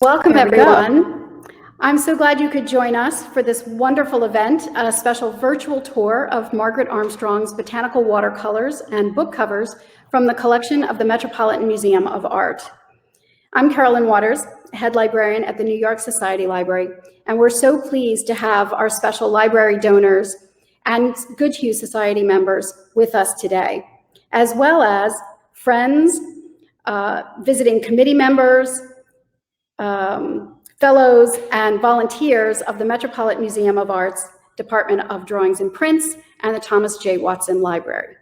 Welcome, everyone. I'm so glad you could join us for this wonderful event, a special virtual tour of Margaret Armstrong's Botanical Watercolors and book covers from the collection of the Metropolitan Museum of Art. I'm Carolyn Waters, head librarian at the New York Society Library, and we're so pleased to have our special library donors and Good Hue Society members with us today, as well as friends, visiting committee members, fellows and volunteers of the Metropolitan Museum of Art's Department of Drawings and Prints and the Thomas J. Watson Library.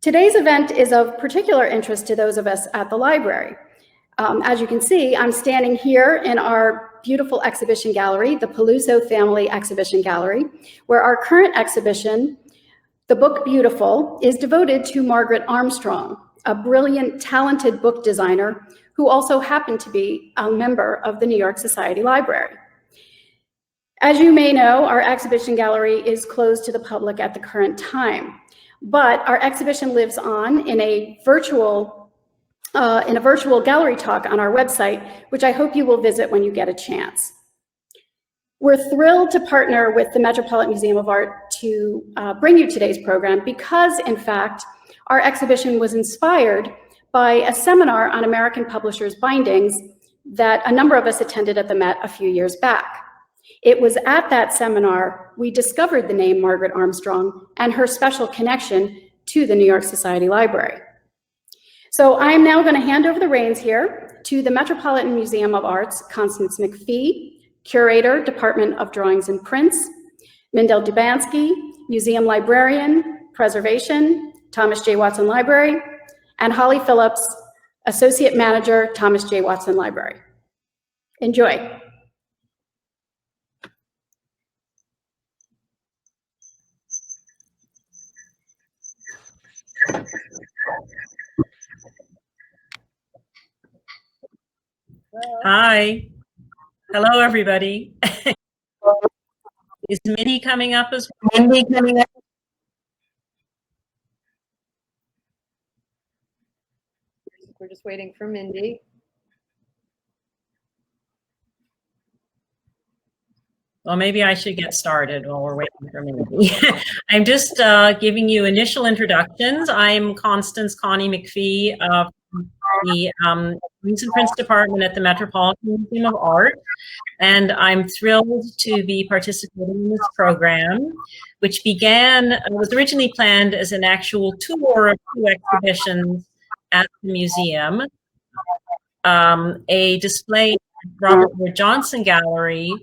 Today's event is of particular interest to those of us at the library. As you can see, I'm standing here in our beautiful exhibition gallery, the Peluso Family Exhibition Gallery, where our current exhibition, The Book Beautiful, is devoted to Margaret Armstrong, a brilliant, talented book designer who also happened to be a member of the New York Society Library. As you may know, our exhibition gallery is closed to the public at the current time, but our exhibition lives on in a virtual gallery talk on our website, which I hope you will visit when you get a chance. We're thrilled to partner with the Metropolitan Museum of Art to bring you today's program because, in fact, our exhibition was inspired by a seminar on American publishers' bindings that a number of us attended at the Met a few years back. It was at that seminar we discovered the name Margaret Armstrong and her special connection to the New York Society Library. So I'm now going to hand over the reins here to the Metropolitan Museum of Art's Constance McPhee, Curator, Department of Drawings and Prints, Mindel Dubansky, Museum Librarian, Preservation, Thomas J. Watson Library, and Holly Phillips, Associate Manager, Thomas J. Watson Library. Enjoy. Hi. Hello, everybody. Is Mindy coming up as well? We're just waiting for Mindy. Well, maybe I should get started while we're waiting for Mindy. I'm just giving you initial introductions. I'm Constance Connie McPhee of the Drawings and Prints Department at the Metropolitan Museum of Art, and I'm thrilled to be participating in this program, which was originally planned as an actual tour of 2 exhibitions at the museum, a display at Robert Wood Johnson Gallery,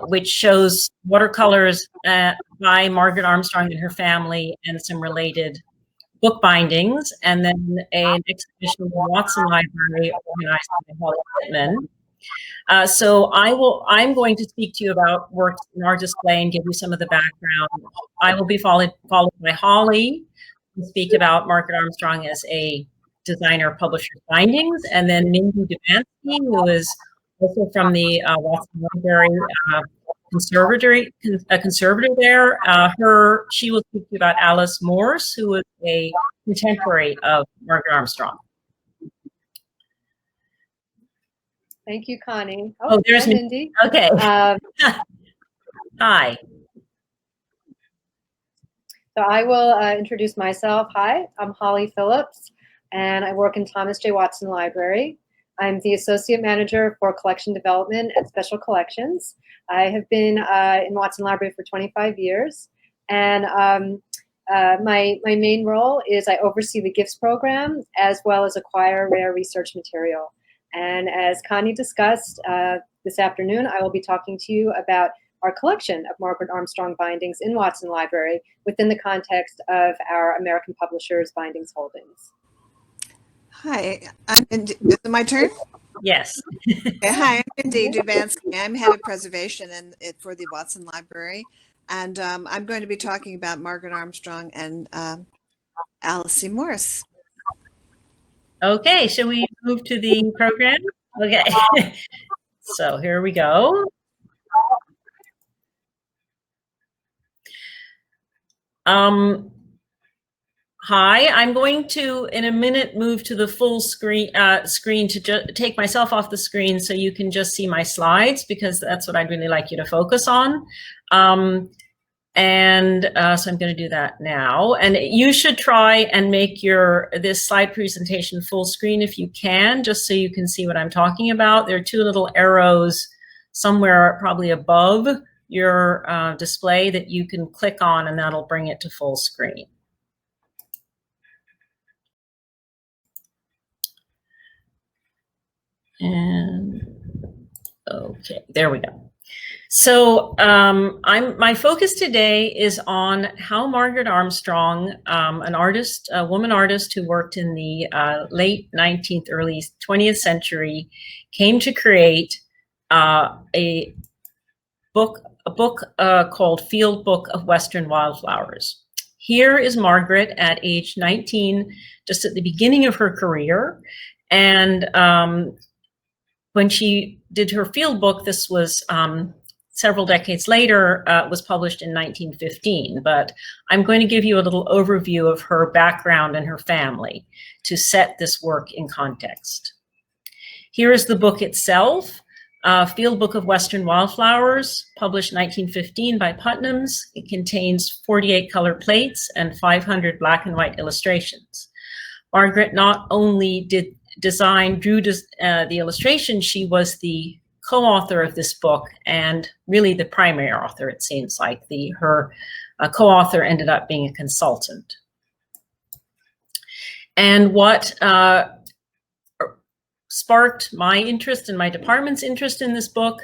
which shows watercolors by Margaret Armstrong and her family and some related book bindings, and then an exhibition in the Watson Library organized by Holly Pittman. So I'm going to speak to you about works in our display and give you some of the background. I will be followed by Holly, who will speak about Margaret Armstrong as a designer of publisher's bindings, and then Mindy Dubansky, who is also from the Watson Library conservator there. She will speak to you about Alice Morse, who was a contemporary of Margaret Armstrong. Thank you, Connie. Oh, there's Mindy. Okay. Hi. So I will introduce myself. Hi, I'm Holly Phillips, and I work in Thomas J. Watson Library. I'm the Associate Manager for Collection Development and Special Collections. I have been in Watson Library for 25 years, and my main role is I oversee the gifts program as well as acquire rare research material. And as Connie discussed this afternoon, I will be talking to you about our collection of Margaret Armstrong bindings in Watson Library within the context of our American Publishers bindings holdings. Hi, is it my turn? Yes. Hi, I'm Mindy Dubansky. I'm head of preservation for the Watson Library, and I'm going to be talking about Margaret Armstrong and Alice C. Morse. Okay, shall we move to the program? Okay. So here we go. Hi, I'm going to, in a minute, move to the full screen to take myself off the screen so you can just see my slides, because that's what I'd really like you to focus on. So I'm going to do that now. And you should try and make this slide presentation full screen if you can, just so you can see what I'm talking about. There are two little arrows somewhere probably above your display that you can click on, and that'll bring it to full screen. And okay, there we go. So my focus today is on how Margaret Armstrong, a woman artist who worked in the late 19th, early 20th century, came to create a book called Field Book of Western Wildflowers. Here is Margaret at age 19, just at the beginning of her career, and when she did her field book, this was several decades later, was published in 1915. But I'm going to give you a little overview of her background and her family to set this work in context. Here is the book itself, Field Book of Western Wildflowers, published 1915 by Putnam's. It contains 48 color plates and 500 black and white illustrations. Margaret not only drew the illustration, she was the co-author of this book and really the primary author, it seems like. Her co-author ended up being a consultant. And what sparked my interest and my department's interest in this book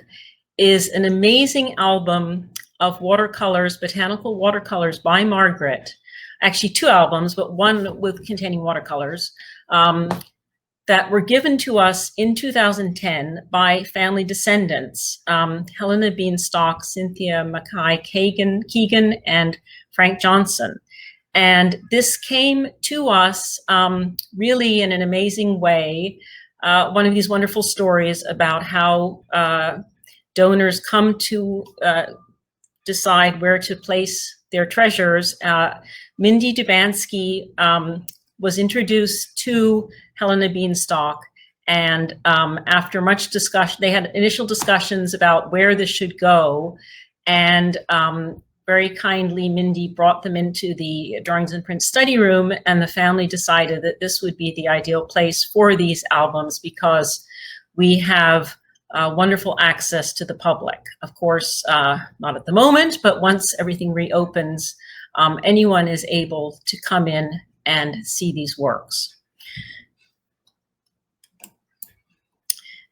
is an amazing album of watercolors, botanical watercolors by Margaret. Actually, two albums, but one containing watercolors. That were given to us in 2010 by family descendants, Helena Beanstalk, Cynthia Mackay Keegan, and Frank Johnson. And this came to us really in an amazing way. One of these wonderful stories about how donors come to decide where to place their treasures. Mindy Dubansky was introduced to Helena Beanstalk, and after much discussion, they had initial discussions about where this should go, and very kindly Mindy brought them into the Drawings and Prints study room, and the family decided that this would be the ideal place for these albums because we have wonderful access to the public. Of course, not at the moment, but once everything reopens, anyone is able to come in and see these works.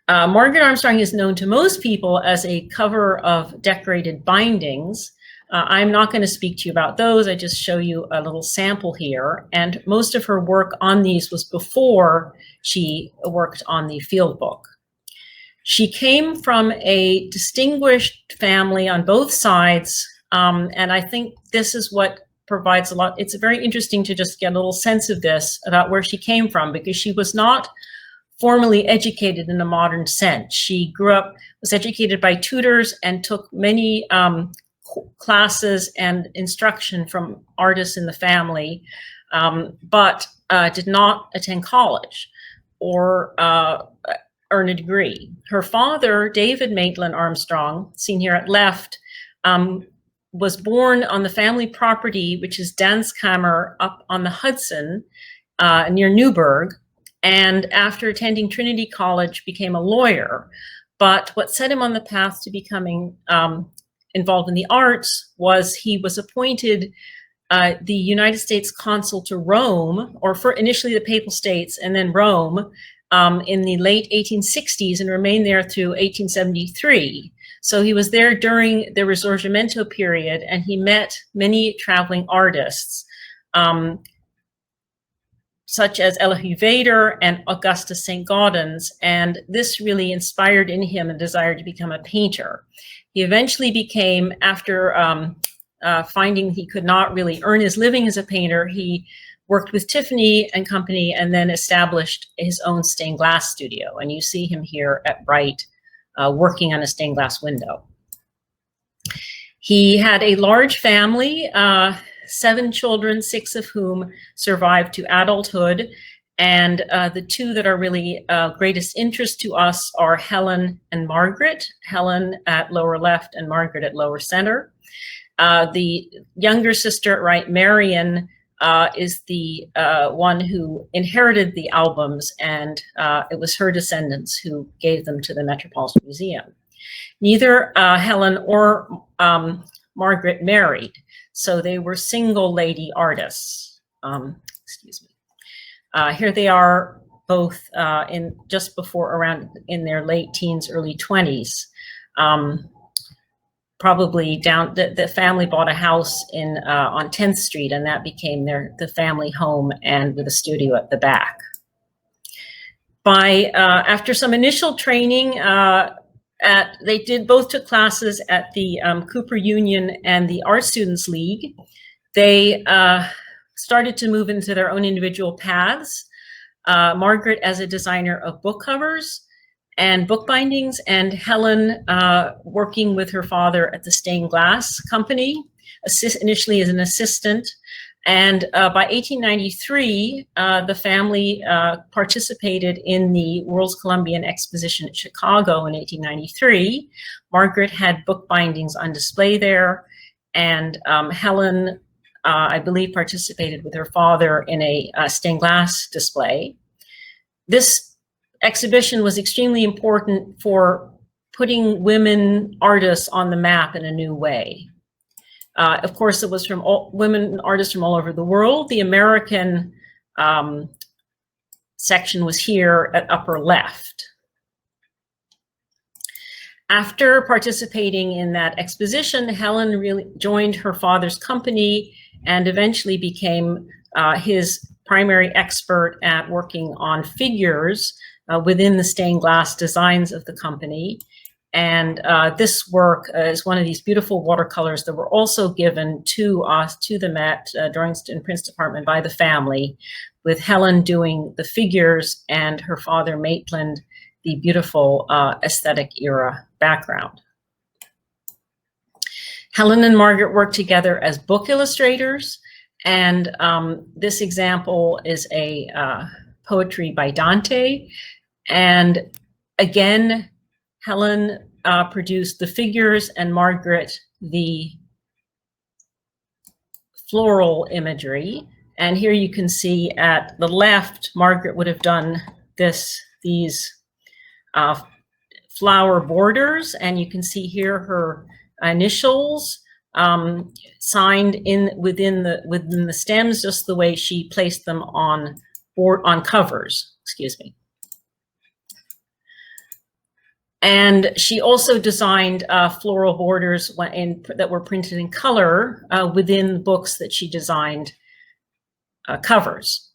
Margaret Armstrong is known to most people as a cover of decorated bindings. I'm not going to speak to you about those. I just show you a little sample here. And most of her work on these was before she worked on the field book. She came from a distinguished family on both sides. And I think this is what provides a lot. It's very interesting to just get a little sense of this about where she came from, because she was not formally educated in a modern sense. She was educated by tutors and took many classes and instruction from artists in the family, but did not attend college or earn a degree. Her father, David Maitland Armstrong, seen here at left, was born on the family property, which is Danskammer up on the Hudson near Newburgh. And after attending Trinity College, became a lawyer. But what set him on the path to becoming involved in the arts was he was appointed the United States consul to Rome, or for initially the Papal States and then Rome, in the late 1860s and remained there through 1873. So he was there during the Risorgimento period, and he met many traveling artists, such as Elihu Vader and Augustus St. Gaudens, and this really inspired in him a desire to become a painter. He eventually became, after finding he could not really earn his living as a painter, he worked with Tiffany and Company and then established his own stained glass studio. And you see him here at right, working on a stained glass window. He had a large family. 7 children, 6 of whom survived to adulthood. And the 2 that are really greatest interest to us are Helen and Margaret, Helen at lower left and Margaret at lower center. The younger sister at right, Marion, is the one who inherited the albums, and it was her descendants who gave them to the Metropolitan Museum. Neither Helen or Margaret married, so they were single lady artists. Excuse me. Here they are, both in just before, around in their late teens, early 20s. Probably down, the family bought a house in on 10th Street, and that became the family home, and with a studio at the back. After some initial training, they both took classes at the Cooper Union and the Art Students League. They started to move into their own individual paths. Margaret as a designer of book covers and book bindings, and Helen working with her father at the stained glass company, initially as an assistant. And by 1893, the family participated in the World's Columbian Exposition at Chicago in 1893. Margaret had book bindings on display there, and Helen, I believe, participated with her father in a stained glass display. This exhibition was extremely important for putting women artists on the map in a new way. Of course, it was from women artists from all over the world. The American section was here at upper left. After participating in that exposition, Helen really joined her father's company and eventually became his primary expert at working on figures within the stained glass designs of the company. And this work is one of these beautiful watercolors that were also given to us, to the Met Drawing and Prints Department by the family, with Helen doing the figures and her father, Maitland, the beautiful aesthetic era background. Helen and Margaret worked together as book illustrators, and this example is a poetry by Dante. And again, Helen produced the figures and Margaret the floral imagery. And here you can see at the left, Margaret would have done these flower borders, and you can see here her initials signed within the stems, just the way she placed them on covers. Excuse me. And she also designed floral borders that were printed in color within the books that she designed covers.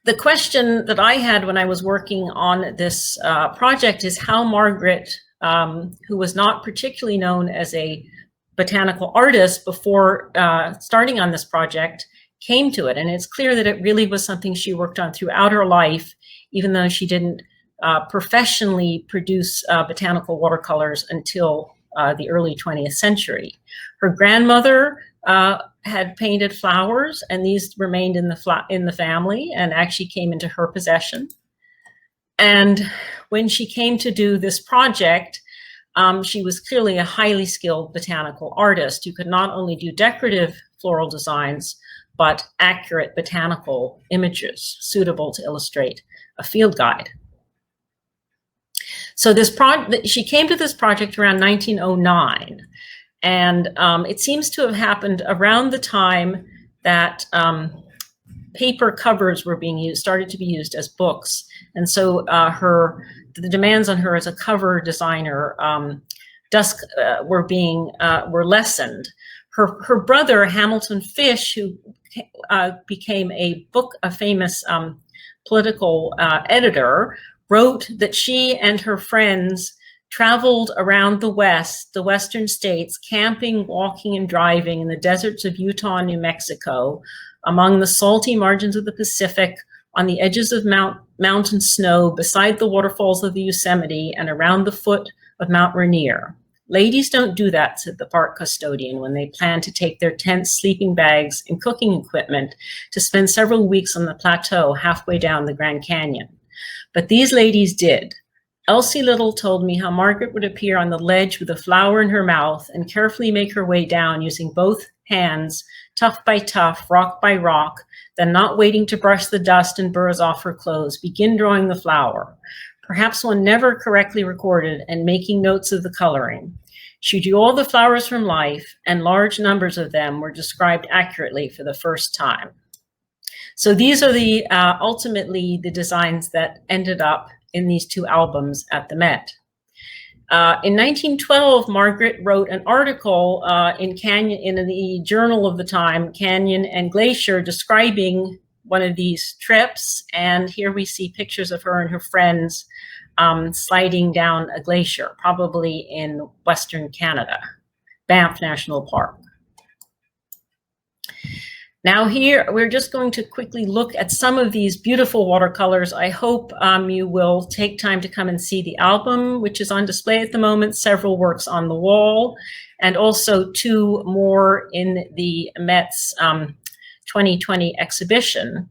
The question that I had when I was working on this project is how Margaret, who was not particularly known as a botanical artist before starting on this project, came to it. And it's clear that it really was something she worked on throughout her life, even though she didn't professionally produce botanical watercolors until the early 20th century. Her grandmother had painted flowers, and these remained in the family and actually came into her possession. And when she came to do this project, she was clearly a highly skilled botanical artist who could not only do decorative floral designs, but accurate botanical images suitable to illustrate a field guide. So she came to this project around 1909, and it seems to have happened around the time that paper covers were started to be used as books, and so the demands on her as a cover designer were lessened. Her brother Hamilton Fish, who became a famous political editor, wrote that she and her friends traveled around the western states, camping, walking, and driving in the deserts of Utah and New Mexico, among the salty margins of the Pacific, on the edges of mountain snow, beside the waterfalls of the Yosemite, and around the foot of Mount Rainier. Ladies don't do that, said the park custodian when they planned to take their tents, sleeping bags, and cooking equipment to spend several weeks on the plateau halfway down the Grand Canyon. But these ladies did. Elsie Little told me how Margaret would appear on the ledge with a flower in her mouth and carefully make her way down using both hands, tuft by tuft, rock by rock, then not waiting to brush the dust and burrs off her clothes, begin drawing the flower, perhaps one never correctly recorded, and making notes of the coloring. She drew all the flowers from life, and large numbers of them were described accurately for the first time. So these are the ultimately the designs that ended up in these two albums at the Met. In 1912, Margaret wrote an article in the journal of the time, Canyon and Glacier, describing one of these trips. And here we see pictures of her and her friends sliding down a glacier, probably in Western Canada, Banff National Park. Now here, we're just going to quickly look at some of these beautiful watercolors. I hope you will take time to come and see the album, which is on display at the moment, several works on the wall, and also two more in the Met's 2020 exhibition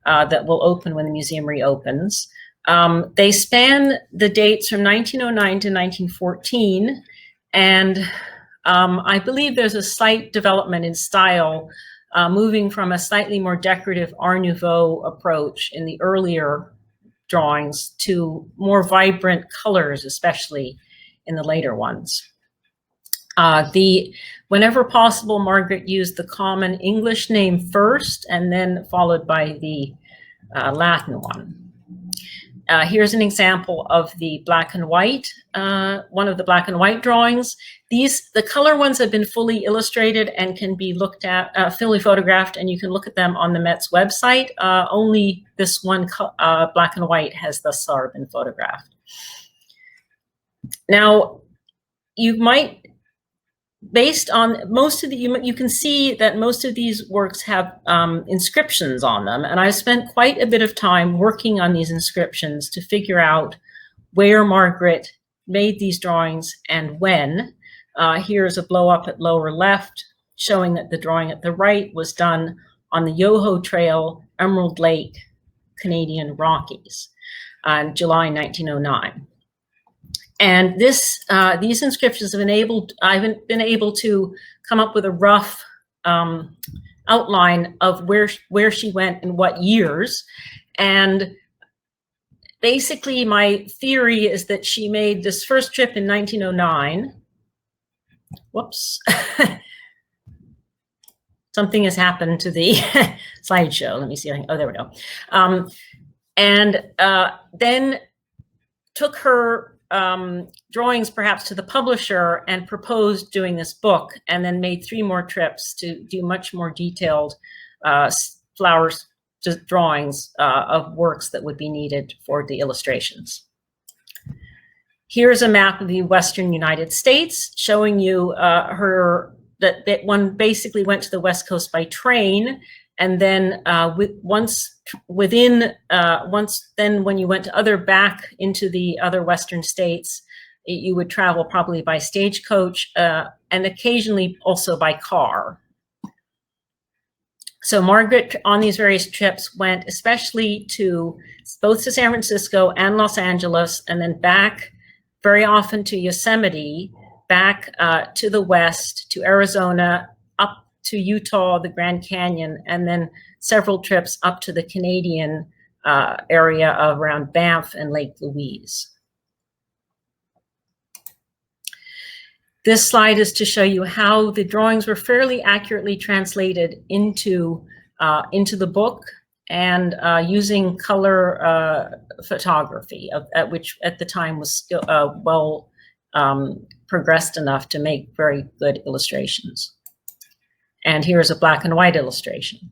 that will open when the museum reopens. They span the dates from 1909 to 1914, and I believe there's a slight development in style, moving from a slightly more decorative Art Nouveau approach in the earlier drawings to more vibrant colors, especially in the later ones. Whenever possible, Margaret used the common English name first and then followed by the Latin one. Here's an example of the black and white, one of the black and white drawings. The color ones have been fully illustrated and can be looked at, fully photographed, and you can look at them on the Met's website. Only this one black and white has thus far been photographed. Now, you might, based on most of the, you can see that most of these works have inscriptions on them, and I spent quite a bit of time working on these inscriptions to figure out where Margaret made these drawings and when. Here's a blow up at lower left, showing that the drawing at the right was done on the Yoho Trail, Emerald Lake, Canadian Rockies, on July 1909. And these inscriptions have I've been able to come up with a rough outline of where she went and what years. And basically my theory is that she made this first trip in 1909. Whoops. Something has happened to the slideshow. Let me see. Oh, there we go. Then took her drawings perhaps to the publisher and proposed doing this book, and then made 3 more trips to do much more detailed flowers drawings of works that would be needed for the illustrations. Here's a map of the Western United States showing you that one basically went to the West Coast by train, and then once when you went back into the other Western states, you would travel probably by stagecoach and occasionally also by car. So Margaret on these various trips went especially to both to San Francisco and Los Angeles, and then back very often to Yosemite, back to the west, to Arizona, up to Utah, the Grand Canyon, and then several trips up to the Canadian area around Banff and Lake Louise. This slide is to show you how the drawings were fairly accurately translated into the book, and using color photography, which at the time was well progressed enough to make very good illustrations. And here's a black and white illustration.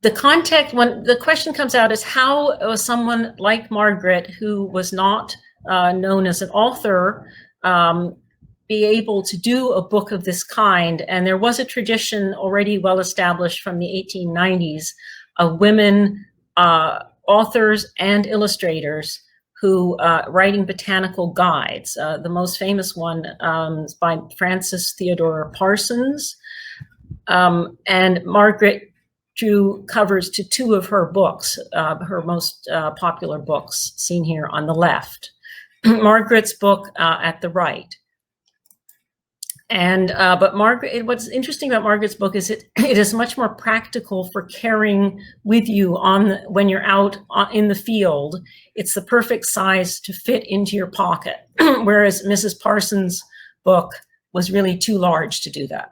The context, when the question comes out, is how someone like Margaret, who was not known as an author, be able to do a book of this kind. And there was a tradition already well established from the 1890s of women authors and illustrators who writing botanical guides. The most famous one is by Francis Theodore Parsons, and Margaret drew covers to 2 of her books, her most popular books, seen here on the left. Margaret's book at the right. And but Margaret, what's interesting about Margaret's book is it is much more practical for carrying with you when you're out in the field. It's the perfect size to fit into your pocket, whereas Mrs. Parsons' book was really too large to do that.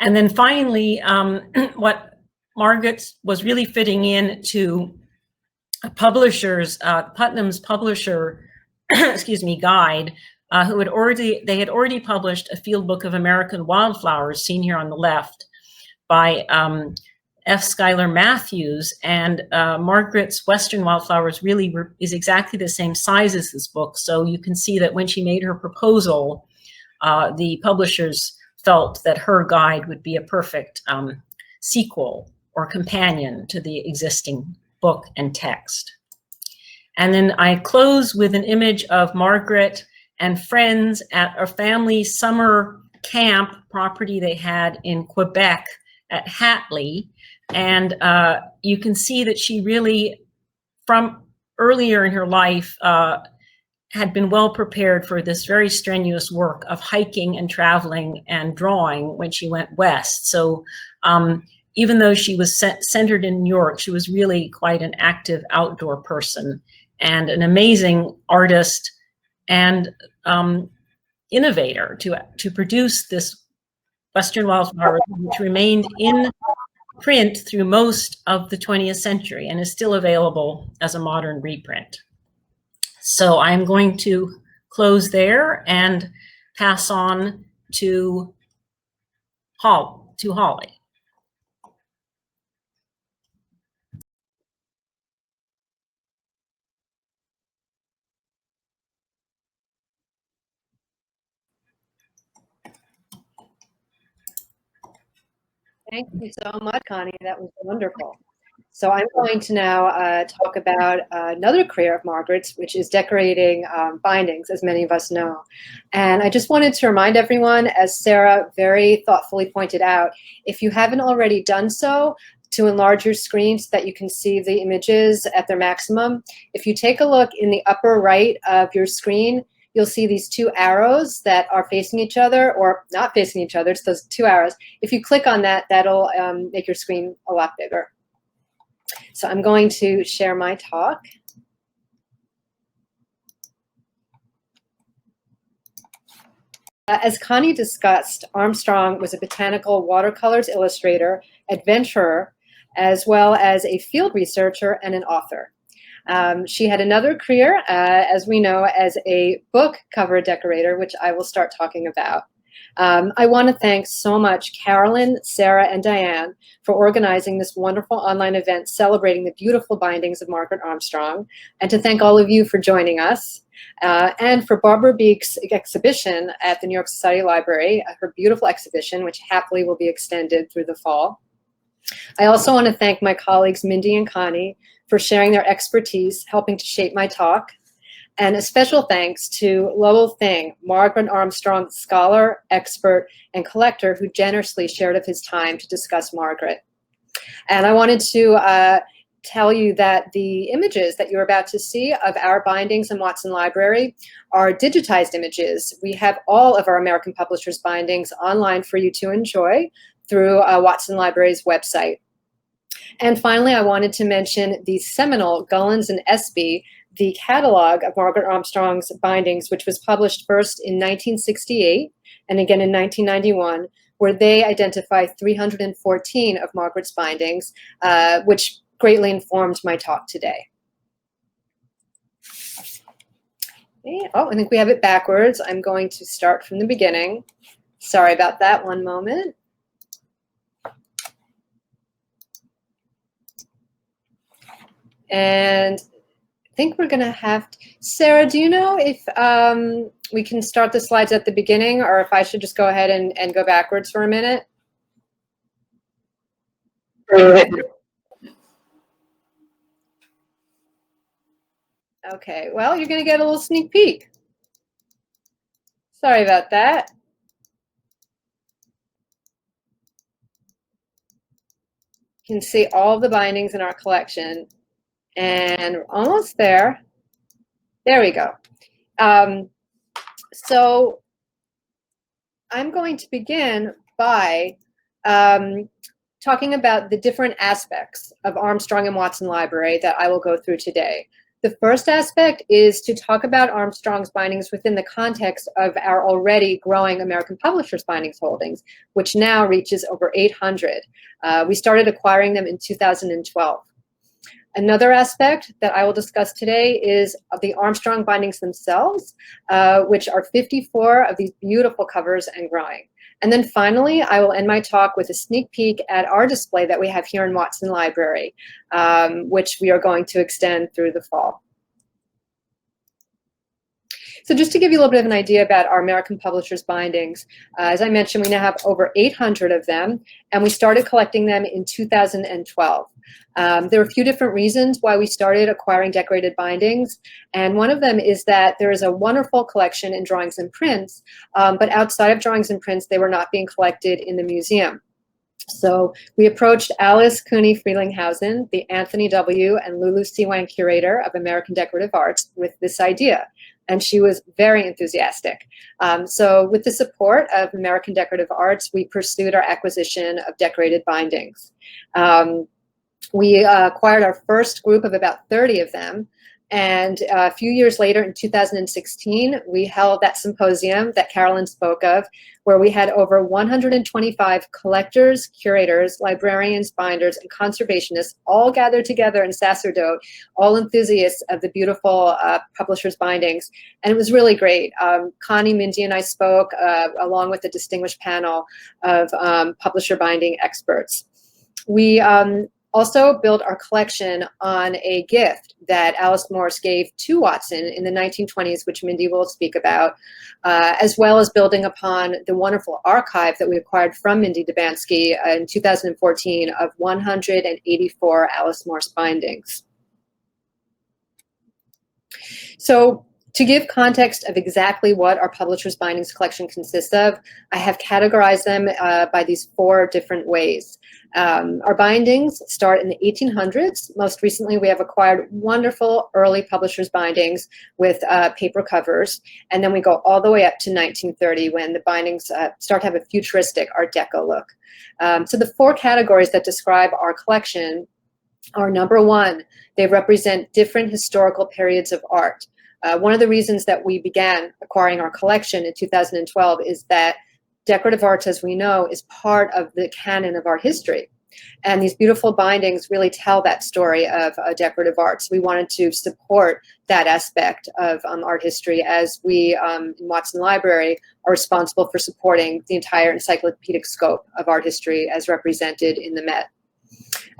And then finally, what Margaret was really fitting in to publishers, Putnam's publisher, excuse me, guide, they had already published a field book of American wildflowers, seen here on the left, by F. Schuyler Matthews, and Margaret's Western Wildflowers really is exactly the same size as this book. So you can see that when she made her proposal, the publishers felt that her guide would be a perfect sequel or companion to the existing book and text. And then I close with an image of Margaret and friends at a family summer camp property they had in Quebec at Hatley. And you can see that she really, from earlier in her life, had been well prepared for this very strenuous work of hiking and traveling and drawing when she went west. So even though she was centered in New York, she was really quite an active outdoor person and an amazing artist and innovator to produce this Western wildflower, which remained in print through most of the 20th century and is still available as a modern reprint. So I'm going to close there and pass on to Holly. Thank you so much, Connie. That was wonderful. So I'm going to now talk about another career of Margaret's, which is decorating bindings, as many of us know. And I just wanted to remind everyone, as Sarah very thoughtfully pointed out, if you haven't already done so, to enlarge your screen so that you can see the images at their maximum. If you take a look in the upper right of your screen, you'll see these 2 arrows that are facing each other, or not facing each other, it's those 2 arrows. If you click on that, that'll make your screen a lot bigger. So I'm going to share my talk. As Connie discussed, Armstrong was a botanical watercolors illustrator, adventurer, as well as a field researcher and an author. She had another career, as we know, as a book cover decorator, which I will start talking about. I want to thank so much Carolyn, Sarah, and Diane for organizing this wonderful online event celebrating the beautiful bindings of Margaret Armstrong, and to thank all of you for joining us, and for Barbara Beek's exhibition at the New York Society Library, her beautiful exhibition, which happily will be extended through the fall. I also want to thank my colleagues Mindy and Connie for sharing their expertise, helping to shape my talk. And a special thanks to Lowell Thing, Margaret Armstrong scholar, expert, and collector, who generously shared of his time to discuss Margaret. And I wanted to tell you that the images that you're about to see of our bindings in Watson Library are digitized images. We have all of our American Publishers bindings online for you to enjoy through Watson Library's website. And finally, I wanted to mention the seminal Gullins and Espy, the catalog of Margaret Armstrong's bindings, which was published first in 1968 and again in 1991, where they identify 314 of Margaret's bindings, which greatly informed my talk today. Okay. Oh, I think we have it backwards. I'm going to start from the beginning. Sorry about that, one moment. And I think we're going to have to, Sarah, do you know if we can start the slides at the beginning, or if I should just go ahead and go backwards for a minute? Okay, well, you're going to get a little sneak peek. Sorry about that. You can see all the bindings in our collection, and we're almost there. There we go. So I'm going to begin by talking about the different aspects of Armstrong and Watson Library that I will go through today. The first aspect is to talk about Armstrong's bindings within the context of our already growing American Publishers bindings holdings, which now reaches over 800. We started acquiring them in 2012. Another aspect that I will discuss today is of the Armstrong bindings themselves, which are 54 of these beautiful covers and growing. And then finally, I will end my talk with a sneak peek at our display that we have here in Watson Library, which we are going to extend through the fall. So just to give you a little bit of an idea about our American Publishers bindings, as I mentioned, we now have over 800 of them, and we started collecting them in 2012. There are a few different reasons why we started acquiring decorated bindings, and one of them is that there is a wonderful collection in drawings and prints, but outside of drawings and prints, they were not being collected in the museum. So we approached Alice Cooney Freelinghausen, the Anthony W. and Lulu C. Wang curator of American Decorative Arts, with this idea, and she was very enthusiastic. So with the support of American Decorative Arts, we pursued our acquisition of decorated bindings. We acquired our first group of about 30 of them, and a few years later, in 2016, we held that symposium that Carolyn spoke of, where we had over 125 collectors, curators, librarians, binders, and conservationists all gathered together in Sacerdote, all enthusiasts of the beautiful publishers' bindings. And it was really great. Connie, Mindy, and I spoke along with a distinguished panel of publisher binding experts. We also built our collection on a gift that Alice Morris gave to Watson in the 1920s, which Mindy will speak about, as well as building upon the wonderful archive that we acquired from Mindy Dubansky in 2014 of 184 Alice Morris bindings. So to give context of exactly what our publishers' bindings collection consists of, I have categorized them by these 4 different ways. Our bindings start in the 1800s. Most recently, we have acquired wonderful early publishers' bindings with paper covers, and then we go all the way up to 1930 when the bindings start to have a futuristic Art Deco look. So the 4 categories that describe our collection are, number 1, they represent different historical periods of art. One of the reasons that we began acquiring our collection in 2012 is that decorative arts, as we know, is part of the canon of art history. And these beautiful bindings really tell that story of decorative arts. We wanted to support that aspect of art history, as we in Watson Library are responsible for supporting the entire encyclopedic scope of art history as represented in the Met.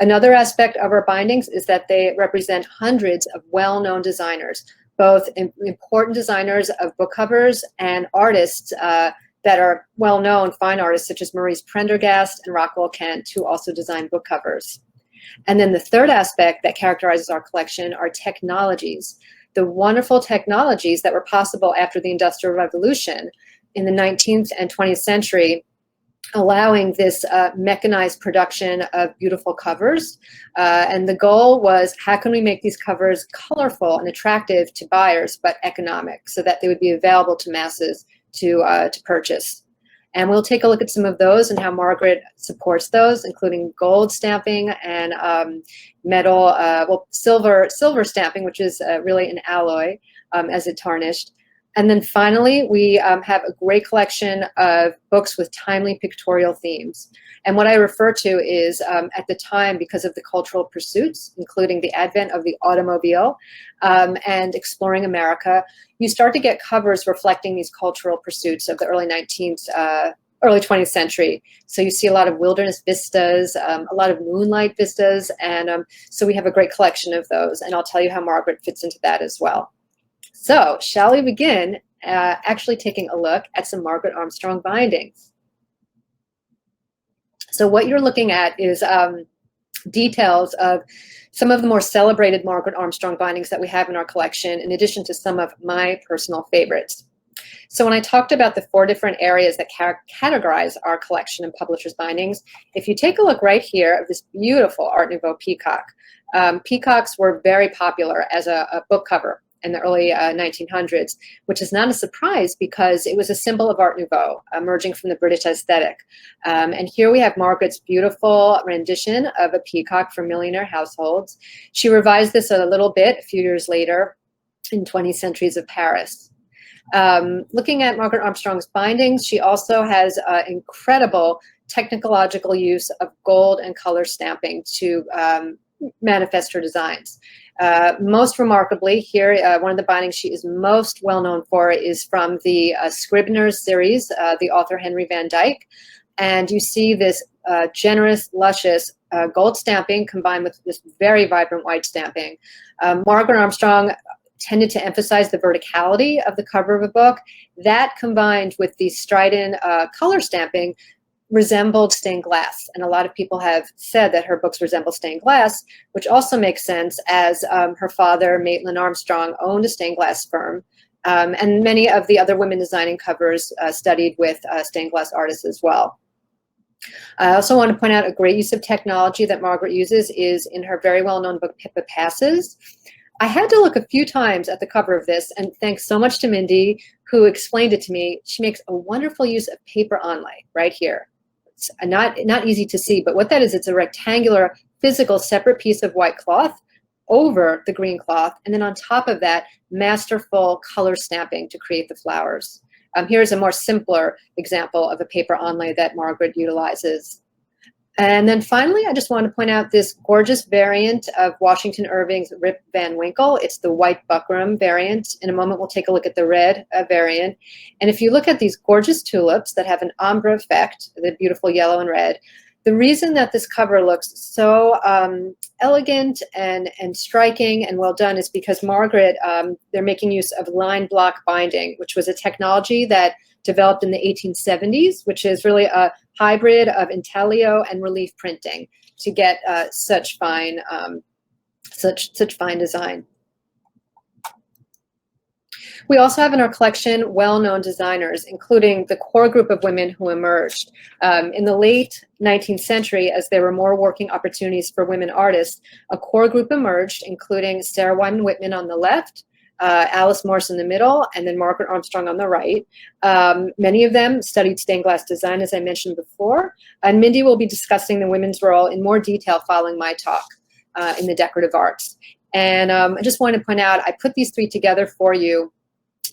Another aspect of our bindings is that they represent hundreds of well-known designers, both important designers of book covers and artists that are well-known, fine artists such as Maurice Prendergast and Rockwell Kent, who also designed book covers. And then the third aspect that characterizes our collection are technologies. The wonderful technologies that were possible after the Industrial Revolution in the 19th and 20th century, allowing this mechanized production of beautiful covers. And the goal was, how can we make these covers colorful and attractive to buyers, but economic, so that they would be available to masses to purchase. And we'll take a look at some of those and how Margaret supports those, including gold stamping and metal, well, silver stamping, which is really an alloy as it tarnished. And then finally, we have a great collection of books with timely pictorial themes. And what I refer to is, at the time, because of the cultural pursuits, including the advent of the automobile and exploring America, you start to get covers reflecting these cultural pursuits of the early 20th century. So you see a lot of wilderness vistas, a lot of moonlight vistas, and so we have a great collection of those. And I'll tell you how Margaret fits into that as well. So shall we begin actually taking a look at some Margaret Armstrong bindings? So what you're looking at is details of some of the more celebrated Margaret Armstrong bindings that we have in our collection, in addition to some of my personal favorites. So when I talked about the 4 different areas that categorize our collection and publishers' bindings, if you take a look right here of this beautiful Art Nouveau peacock, peacocks were very popular as a book cover in the early 1900s, which is not a surprise because it was a symbol of Art Nouveau, emerging from the British aesthetic. And here we have Margaret's beautiful rendition of a peacock for millionaire households. She revised this a little bit a few years later in 20 Centuries of Paris. Looking at Margaret Armstrong's bindings, she also has incredible technological use of gold and color stamping to manifest her designs. Most remarkably, here, one of the bindings she is most well known for is from the Scribner's series, the author Henry Van Dyke. And you see this generous, luscious gold stamping combined with this very vibrant white stamping. Margaret Armstrong tended to emphasize the verticality of the cover of a book. That combined with the strident color stamping resembled stained glass. And a lot of people have said that her books resemble stained glass, which also makes sense as her father, Maitland Armstrong, owned a stained glass firm. And many of the other women designing covers studied with stained glass artists as well. I also want to point out a great use of technology that Margaret uses is in her very well-known book, Pippa Passes. I had to look a few times at the cover of this, and thanks so much to Mindy, who explained it to me. She makes a wonderful use of paper onlay right here. It's not easy to see, but what that is, it's a rectangular, physical, separate piece of white cloth over the green cloth, and then on top of that, masterful color stamping to create the flowers. Here's a more simpler example of a paper onlay that Margaret utilizes. And then finally, I just want to point out this gorgeous variant of Washington Irving's Rip Van Winkle. It's the white buckram variant. In a moment, we'll take a look at the red variant. And if you look at these gorgeous tulips that have an ombre effect, the beautiful yellow and red, the reason that this cover looks so elegant and striking and well done is because Margaret, they're making use of line block binding, which was a technology that developed in the 1870s, which is really a hybrid of intaglio and relief printing to get such fine design. We also have in our collection well-known designers, including the core group of women who emerged. In the late 19th century, as there were more working opportunities for women artists, a core group emerged, including Sarah Wyman Whitman on the left, Alice Morse in the middle, and then Margaret Armstrong on the right. Many of them studied stained glass design, as I mentioned before, and Mindy will be discussing the women's role in more detail following my talk in the decorative arts. And I just want to point out, I put these 3 together for you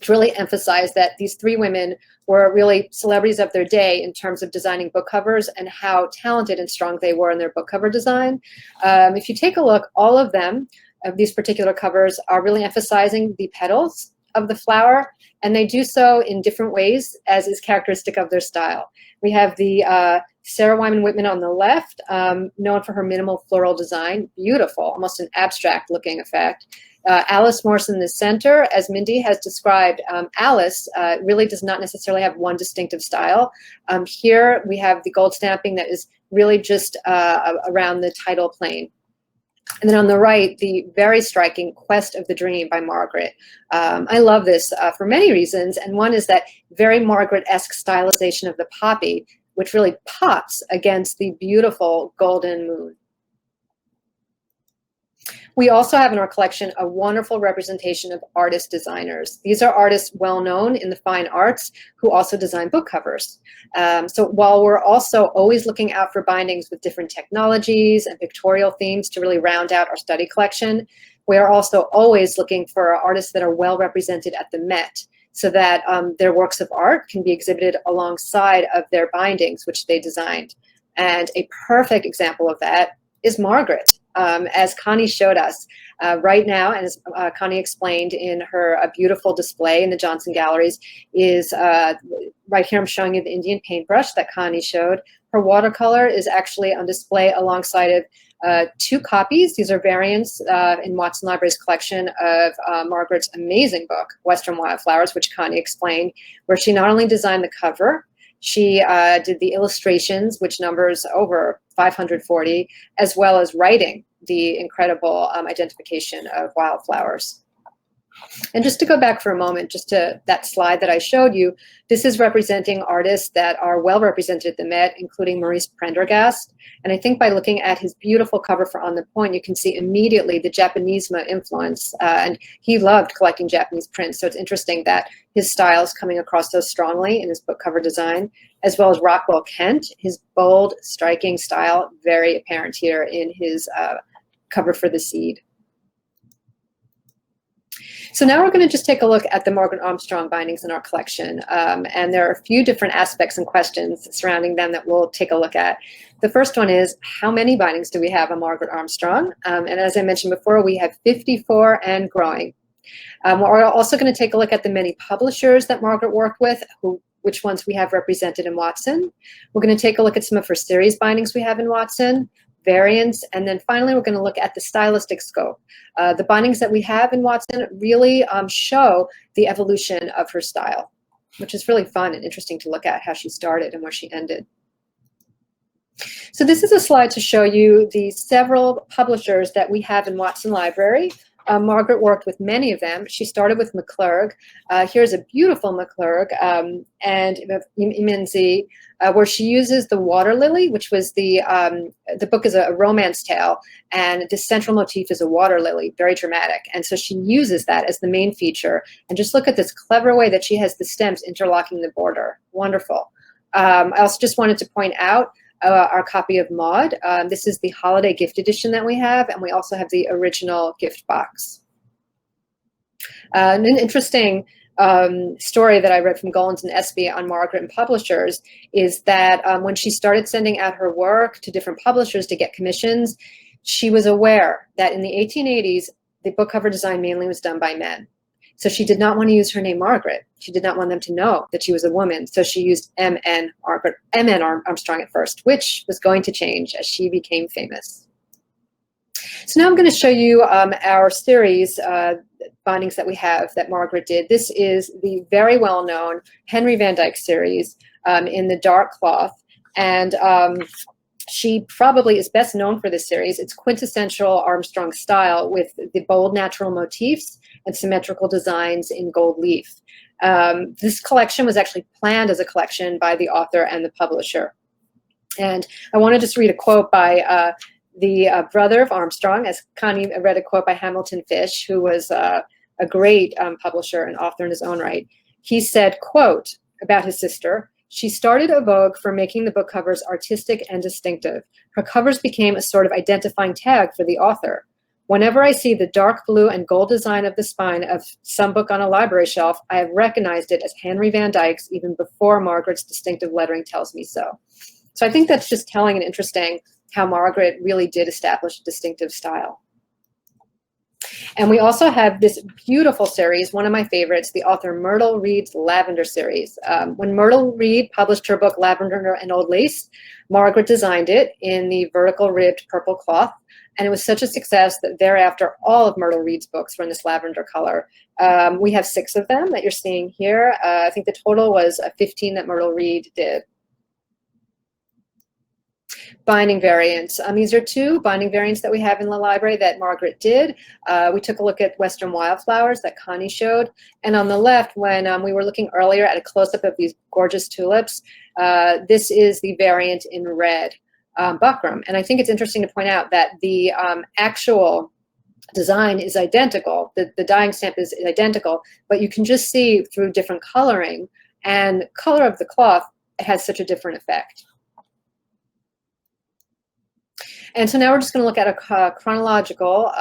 to really emphasize that these 3 women were really celebrities of their day in terms of designing book covers and how talented and strong they were in their book cover design. If you take a look, all of them, of these particular covers, are really emphasizing the petals of the flower, and they do so in different ways, as is characteristic of their style. We have the Sarah Wyman Whitman on the left, known for her minimal floral design, beautiful, almost an abstract looking effect. Alice Morse in the center, as Mindy has described, Alice really does not necessarily have one distinctive style. Here we have the gold stamping that is really just around the title plane. And then on the right, the very striking Quest of the Dream by Margaret. I love this for many reasons, and one is that very Margaret-esque stylization of the poppy, which really pops against the beautiful golden moon. We also have in our collection a wonderful representation of artist designers. These are artists well known in the fine arts who also design book covers. So while we're also always looking out for bindings with different technologies and pictorial themes to really round out our study collection, we are also always looking for artists that are well represented at the Met, so that their works of art can be exhibited alongside of their bindings, which they designed. And a perfect example of that is Margaret. As Connie showed us right now, and as Connie explained in her beautiful display in the Johnson Galleries, is right here I'm showing you the Indian paintbrush that Connie showed. Her watercolor is actually on display alongside of 2 copies. These are variants in Watson Library's collection of Margaret's amazing book, Western Wildflowers, which Connie explained, where she not only designed the cover, She did the illustrations, which numbers over 540, as well as writing the incredible identification of wildflowers. And just to go back for a moment, just to that slide that I showed you, this is representing artists that are well represented at the Met, including Maurice Prendergast. And I think by looking at his beautiful cover for On the Point, you can see immediately the Japanismo influence. And he loved collecting Japanese prints. So it's interesting that his style is coming across so strongly in his book cover design, as well as Rockwell Kent. His bold, striking style, very apparent here in his cover for The Seed. So now we're going to just take a look at the Margaret Armstrong bindings in our collection. And there are a few different aspects and questions surrounding them that we'll take a look at. The first one is, how many bindings do we have on Margaret Armstrong? And as I mentioned before, we have 54 and growing. We're also going to take a look at the many publishers that Margaret worked with, which ones we have represented in Watson. We're going to take a look at some of her series bindings we have in Watson, variants, and then finally we're going to look at the stylistic scope. The bindings that we have in Watson really show the evolution of her style, which is really fun and interesting to look at how she started and where she ended. So this is a slide to show you the several publishers that we have in Watson Library. Margaret worked with many of them. She started with McClurg. Here's a beautiful McClurg and Imenzi, where she uses the water lily, which was the book is a romance tale, and the central motif is a water lily, very dramatic. And so she uses that as the main feature. And just look at this clever way that she has the stems interlocking the border. Wonderful. I also just wanted to point out our copy of Maud. This is the holiday gift edition that we have, and we also have the original gift box. An interesting story that I read from Gollins and Espy on Margaret and publishers is that when she started sending out her work to different publishers to get commissions, she was aware that in the 1880s, the book cover design mainly was done by men. So she did not want to use her name Margaret. She did not want them to know that she was a woman. So she used M.N. Armstrong at first, which was going to change as she became famous. So now I'm going to show you our series bindings that we have that Margaret did. This is the very well-known Henry Van Dyke series in the dark cloth. And she probably is best known for this series. It's quintessential Armstrong style with the bold natural motifs and symmetrical designs in gold leaf. This collection was actually planned as a collection by the author and the publisher. And I want to just read a quote by the brother of Armstrong, as Connie read a quote by Hamilton Fish, who was a great publisher and author in his own right. He said, quote, about his sister, "She started a vogue for making the book covers artistic and distinctive. Her covers became a sort of identifying tag for the author. Whenever I see the dark blue and gold design of the spine of some book on a library shelf, I have recognized it as Henry Van Dyke's even before Margaret's distinctive lettering tells me so." So I think that's just telling and interesting how Margaret really did establish a distinctive style. And we also have this beautiful series, one of my favorites, the author Myrtle Reed's Lavender series. When Myrtle Reed published her book Lavender and Old Lace, Margaret designed it in the vertical ribbed purple cloth. And it was such a success that thereafter all of Myrtle Reed's books were in this lavender color. We have 6 of them that you're seeing here. I think the total was 15 that Myrtle Reed did. Binding variants. These are 2 binding variants that we have in the library that Margaret did. We took a look at Western Wildflowers that Connie showed. And on the left, when we were looking earlier at a close-up of these gorgeous tulips, this is the variant in red, buckram. And I think it's interesting to point out that the actual design is identical. The dyeing stamp is identical, but you can just see through different coloring and color of the cloth, it has such a different effect. And so now we're just going to look at a chronological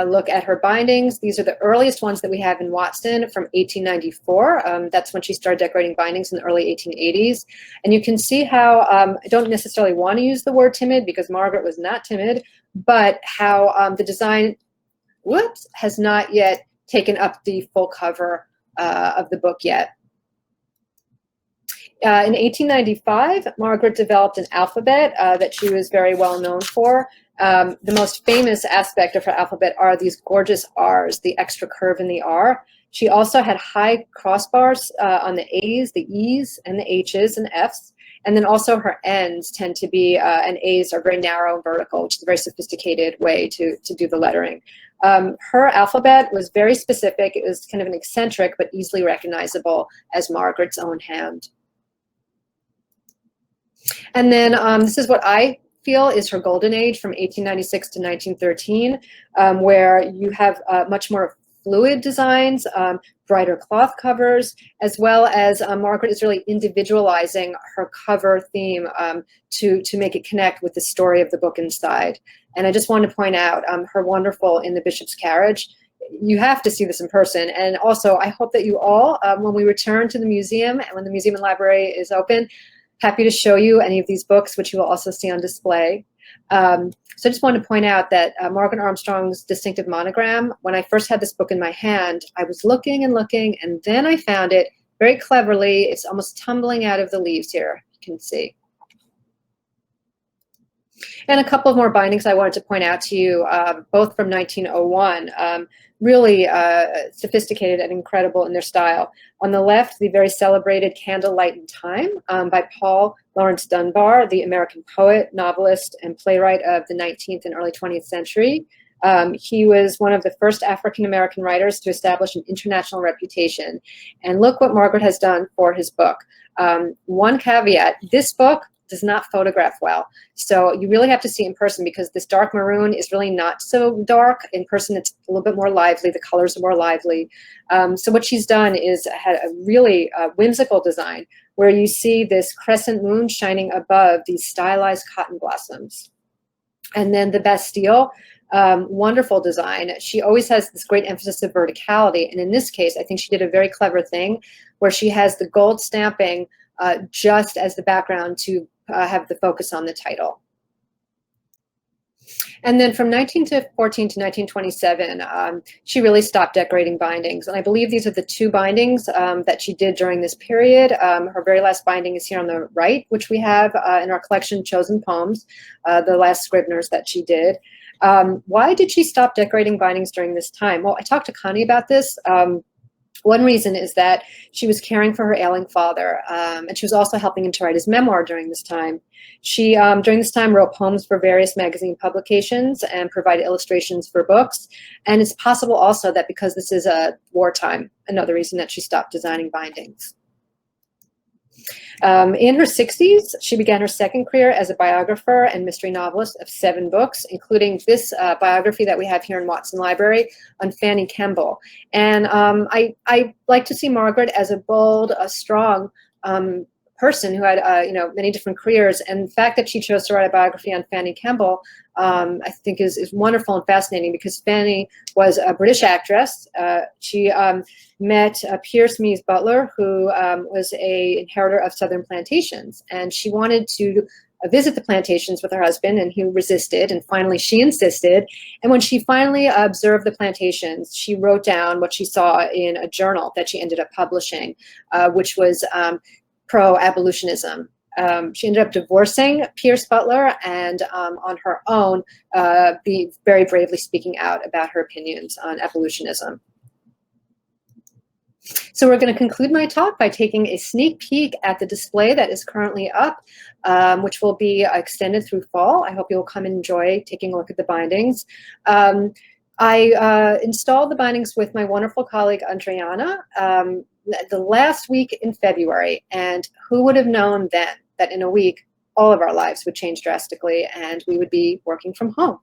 look at her bindings. These are the earliest ones that we have in Watson from 1894. That's when she started decorating bindings in the early 1880s. And you can see how, I don't necessarily want to use the word timid because Margaret was not timid, but how the design, has not yet taken up the full cover of the book yet. In 1895, Margaret developed an alphabet that she was very well known for. The most famous aspect of her alphabet are these gorgeous R's, the extra curve in the R. She also had high crossbars on the A's, the E's, and the H's and F's. And then also her ends tend to be, and A's are very narrow and vertical, which is a very sophisticated way to do the lettering. Her alphabet was very specific. It was kind of an eccentric, but easily recognizable as Margaret's own hand. And then this is what I feel is her golden age from 1896 to 1913, where you have much more fluid designs, brighter cloth covers, as well as Margaret is really individualizing her cover theme to make it connect with the story of the book inside. And I just want to point out her wonderful In the Bishop's Carriage. You have to see this in person. And also, I hope that you all, when we return to the museum and when the museum and library is open, happy to show you any of these books, which you will also see on display. So I just want to point out that Margaret Armstrong's distinctive monogram, when I first had this book in my hand, I was looking and looking, and then I found it very cleverly. It's almost tumbling out of the leaves here, you can see. And a couple of more bindings I wanted to point out to you, both from 1901, really sophisticated and incredible in their style. On the left, the very celebrated Candlelight in Time by Paul Laurence Dunbar, the American poet, novelist, and playwright of the 19th and early 20th century. He was one of the first African-American writers to establish an international reputation. And look what Margaret has done for his book. One caveat, this book does not photograph well. So you really have to see it in person because this dark maroon is really not so dark. In person, it's a little bit more lively. The colors are more lively. So what she's done is had a really whimsical design where you see this crescent moon shining above these stylized cotton blossoms. And then the Bastille, wonderful design. She always has this great emphasis of verticality. And in this case, I think she did a very clever thing where she has the gold stamping just as the background to have the focus on the title. And then from 1914 to 1927, she really stopped decorating bindings. And I believe these are the two bindings that she did during this period. Her very last binding is here on the right, which we have in our collection, Chosen Poems, the last Scribners that she did. Why did she stop decorating bindings during this time? Well, I talked to Connie about this. One reason is that she was caring for her ailing father, and she was also helping him to write his memoir during this time. She, during this time, wrote poems for various magazine publications and provided illustrations for books. And it's possible also that because this is a wartime, another reason that she stopped designing bindings. In her 60s, she began her second career as a biographer and mystery novelist of 7 books, including this biography that we have here in Watson Library on Fanny Kemble. And I like to see Margaret as a bold, a strong person who had many different careers. And the fact that she chose to write a biography on Fanny Kemble, I think is wonderful and fascinating because Fanny was a British actress. She met Pierce Mies Butler, who was an inheritor of Southern plantations. And she wanted to visit the plantations with her husband, and he resisted. And finally, she insisted. And when she finally observed the plantations, she wrote down what she saw in a journal that she ended up publishing, which was pro-abolitionism. She ended up divorcing Pierce Butler and on her own be very bravely speaking out about her opinions on abolitionism. So we're going to conclude my talk by taking a sneak peek at the display that is currently up, which will be extended through fall. I hope you'll come and enjoy taking a look at the bindings. I installed the bindings with my wonderful colleague, Adriana, the last week in February, and who would have known then that in a week all of our lives would change drastically and we would be working from home.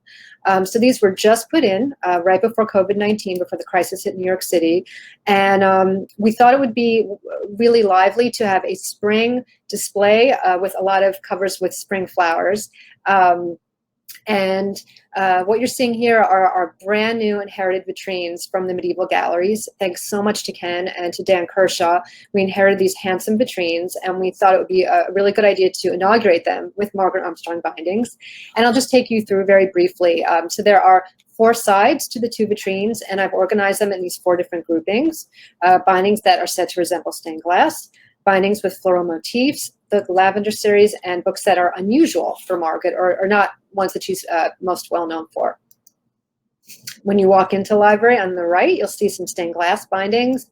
So these were just put in right before COVID-19, before the crisis hit New York City. And we thought it would be really lively to have a spring display with a lot of covers with spring flowers. And what you're seeing here are our brand new inherited vitrines from the medieval galleries. Thanks so much to Ken and to Dan Kershaw. We inherited these handsome vitrines, and we thought it would be a really good idea to inaugurate them with Margaret Armstrong bindings. And I'll just take you through very briefly. So there are 4 sides to the 2 vitrines, and I've organized them in these 4 different groupings. Bindings that are said to resemble stained glass, bindings with floral motifs, the Lavender series, and books that are unusual for Margaret or not ones that she's most well known for. When you walk into the library on the right, you'll see some stained glass bindings.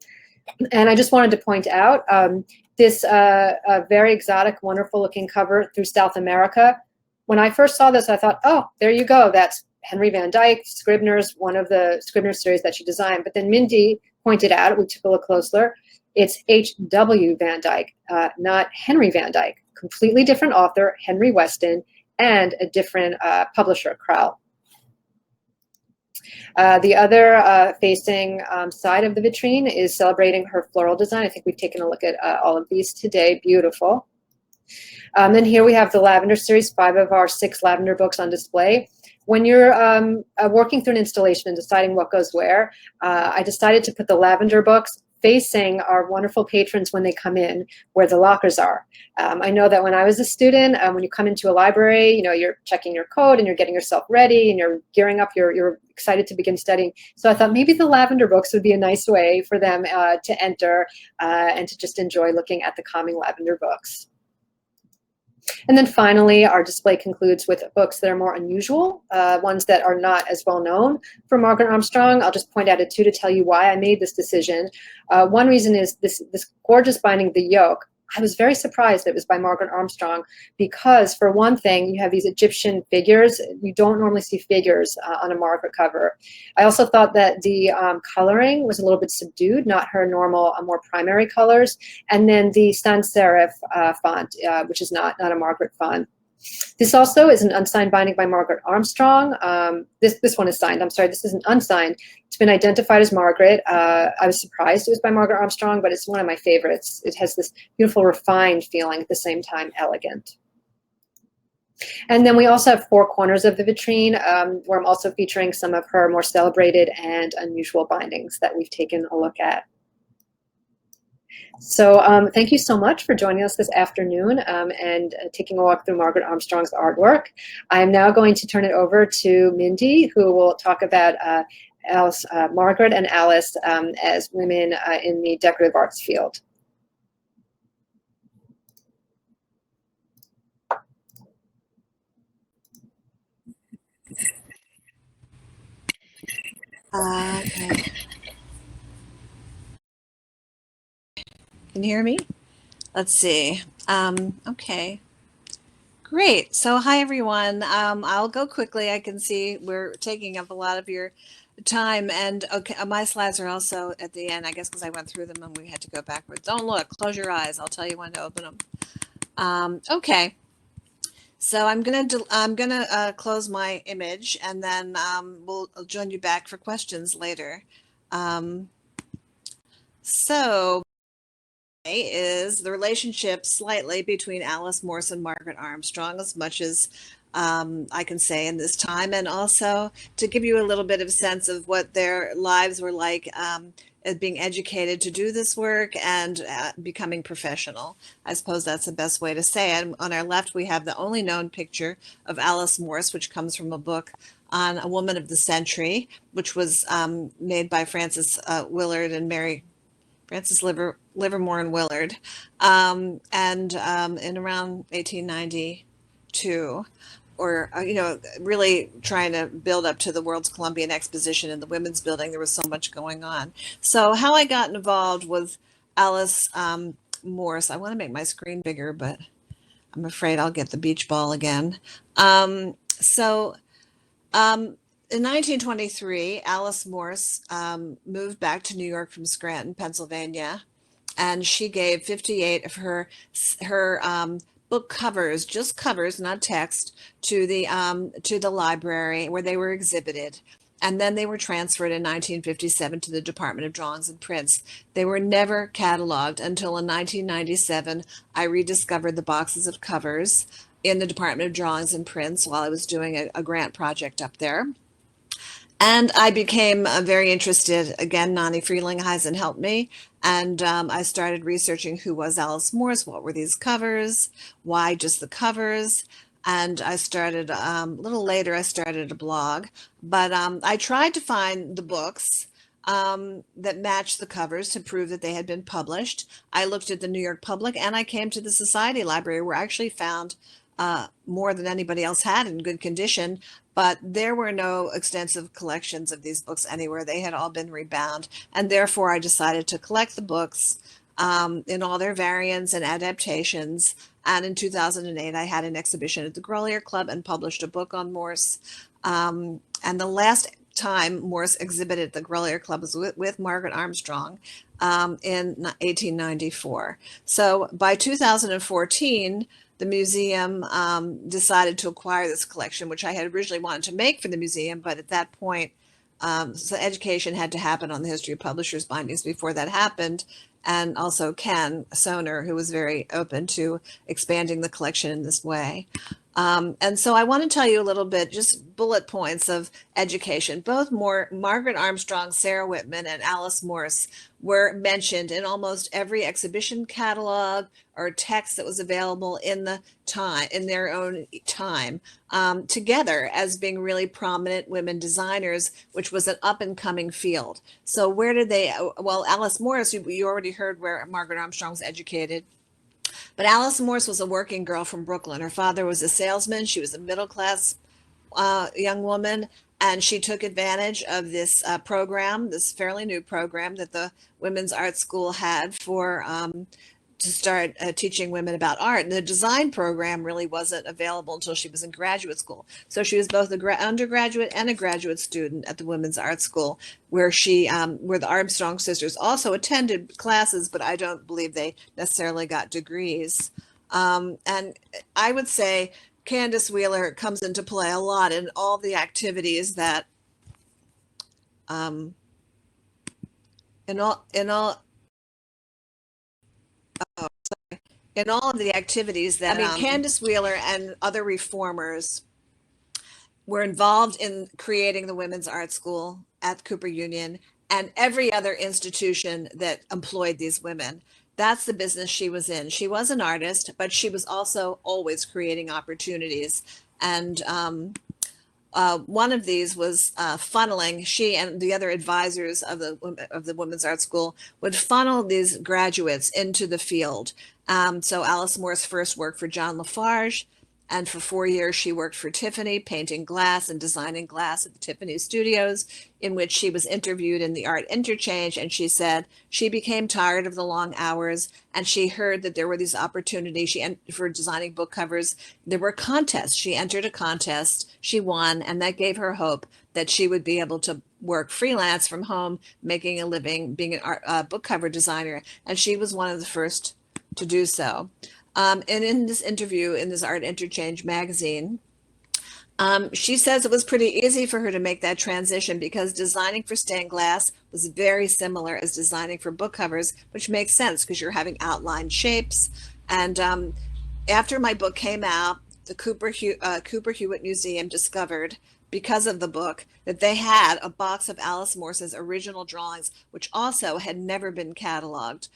And I just wanted to point out this very exotic, wonderful looking cover through South America. When I first saw this, I thought, oh, there you go. That's Henry Van Dyke, Scribner's, one of the Scribner series that she designed. But then Mindy pointed out, we took a look closer, it's H.W. Van Dyke, not Henry Van Dyke. Completely different author, Henry Weston, and a different publisher, Crowell. The other facing side of the vitrine is celebrating her floral design. I think we've taken a look at all of these today. Beautiful. Then here we have the Lavender series, 5 of our 6 lavender books on display. When you're working through an installation and deciding what goes where, I decided to put the lavender books facing our wonderful patrons when they come in, where the lockers are. I know that when I was a student, when you come into a library, you know, you're checking your code and you're getting yourself ready and you're gearing up, you're excited to begin studying. So I thought maybe the lavender books would be a nice way for them to enter and to just enjoy looking at the calming lavender books. And then finally, our display concludes with books that are more unusual, ones that are not as well known for Margaret Armstrong. I'll just point out 2 to tell you why I made this decision. One reason is this gorgeous binding, The Yoke. I was very surprised it was by Margaret Armstrong because, for one thing, you have these Egyptian figures. You don't normally see figures on a Margaret cover. I also thought that the coloring was a little bit subdued, not her normal, more primary colors. And then the sans serif font, which is not a Margaret font. This also is an unsigned binding by Margaret Armstrong. This one is signed. I'm sorry, this isn't unsigned. It's been identified as Margaret. I was surprised it was by Margaret Armstrong, but it's one of my favorites. It has this beautiful refined feeling, at the same time elegant. And then we also have 4 corners of the vitrine where I'm also featuring some of her more celebrated and unusual bindings that we've taken a look at. So thank you so much for joining us this afternoon and taking a walk through Margaret Armstrong's artwork. I am now going to turn it over to Mindy, who will talk about Margaret and Alice as women in the decorative arts field. Okay. Can you hear me? Let's see. Okay. Great. So hi, everyone. I'll go quickly. I can see we're taking up a lot of your time. And okay, my slides are also at the end, I guess, because I went through them and we had to go backwards. Don't look. Close your eyes. I'll tell you when to open them. Okay. So I'm gonna close my image and then I'll join you back for questions later. So is the relationship slightly between Alice Morse and Margaret Armstrong, as much as I can say in this time, and also to give you a little bit of sense of what their lives were like as being educated to do this work and becoming professional. I suppose that's the best way to say it. On our left, we have the only known picture of Alice Morse, which comes from a book on a woman of the century, which was made by Frances Willard and Frances Livermore and Willard, and in around 1892, or really trying to build up to the World's Columbian Exposition in the Women's Building. There was so much going on. So how I got involved with Alice Morse, I want to make my screen bigger, but I'm afraid I'll get the beach ball again. In 1923, Alice Morse moved back to New York from Scranton, Pennsylvania, and she gave 58 of her book covers, just covers, not text, to the library where they were exhibited. And then they were transferred in 1957 to the Department of Drawings and Prints. They were never cataloged until in 1997, I rediscovered the boxes of covers in the Department of Drawings and Prints while I was doing a grant project up there. And I became very interested. Again, Nani Frelinghuysen helped me. And I started researching who was Alice Morse, what were these covers, why just the covers. And I started, a little later, I started a blog. But I tried to find the books that matched the covers to prove that they had been published. I looked at the New York Public and I came to the Society Library where I actually found more than anybody else had in good condition, but there were no extensive collections of these books anywhere. They had all been rebound, and therefore I decided to collect the books in all their variants and adaptations. And in 2008, I had an exhibition at the Grolier Club and published a book on Morse. And the last time Morse exhibited at the Grolier Club was with Margaret Armstrong in 1894. So by 2014, the museum decided to acquire this collection, which I had originally wanted to make for the museum, but at that point, so education had to happen on the history of publishers' bindings before that happened. And also Ken Soner, who was very open to expanding the collection in this way. And so I want to tell you a little bit, just bullet points of education. Both Margaret Armstrong, Sarah Whitman, and Alice Morse were mentioned in almost every exhibition catalog or text that was available in their own time, together as being really prominent women designers, which was an up and coming field. So where did they? Well, Alice Morse, you already heard where Margaret Armstrong was educated. But Alice Morse was a working girl from Brooklyn. Her father was a salesman. She was a middle-class young woman, and she took advantage of this program, this fairly new program that the Women's Art School had for to start teaching women about art. And the design program really wasn't available until she was in graduate school. So she was both an undergraduate and a graduate student at the Women's Art School, where where the Armstrong sisters also attended classes, but I don't believe they necessarily got degrees. And I would say Candace Wheeler comes into play a lot in all the activities that in all of the activities that Candace Wheeler and other reformers were involved in creating the Women's Art School at Cooper Union and every other institution that employed these women. That's the business she was in. She was an artist, but she was also always creating opportunities. And one of these was funneling. She and the other advisors of the Women's Art School would funnel these graduates into the field. So Alice Morse first worked for John Lafarge, and for 4 years she worked for Tiffany, painting glass and designing glass at the Tiffany studios, in which she was interviewed in the Art Interchange, and she said she became tired of the long hours, and she heard that there were these opportunities for designing book covers. There were contests. She entered a contest, she won, and that gave her hope that she would be able to work freelance from home, making a living, being a book cover designer, and she was one of the first to do so. And in this interview in this Art Interchange magazine, she says it was pretty easy for her to make that transition because designing for stained glass was very similar as designing for book covers, which makes sense because you're having outlined shapes. And after my book came out, the Cooper Hewitt Museum discovered, because of the book, that they had a box of Alice Morse's original drawings, which also had never been cataloged.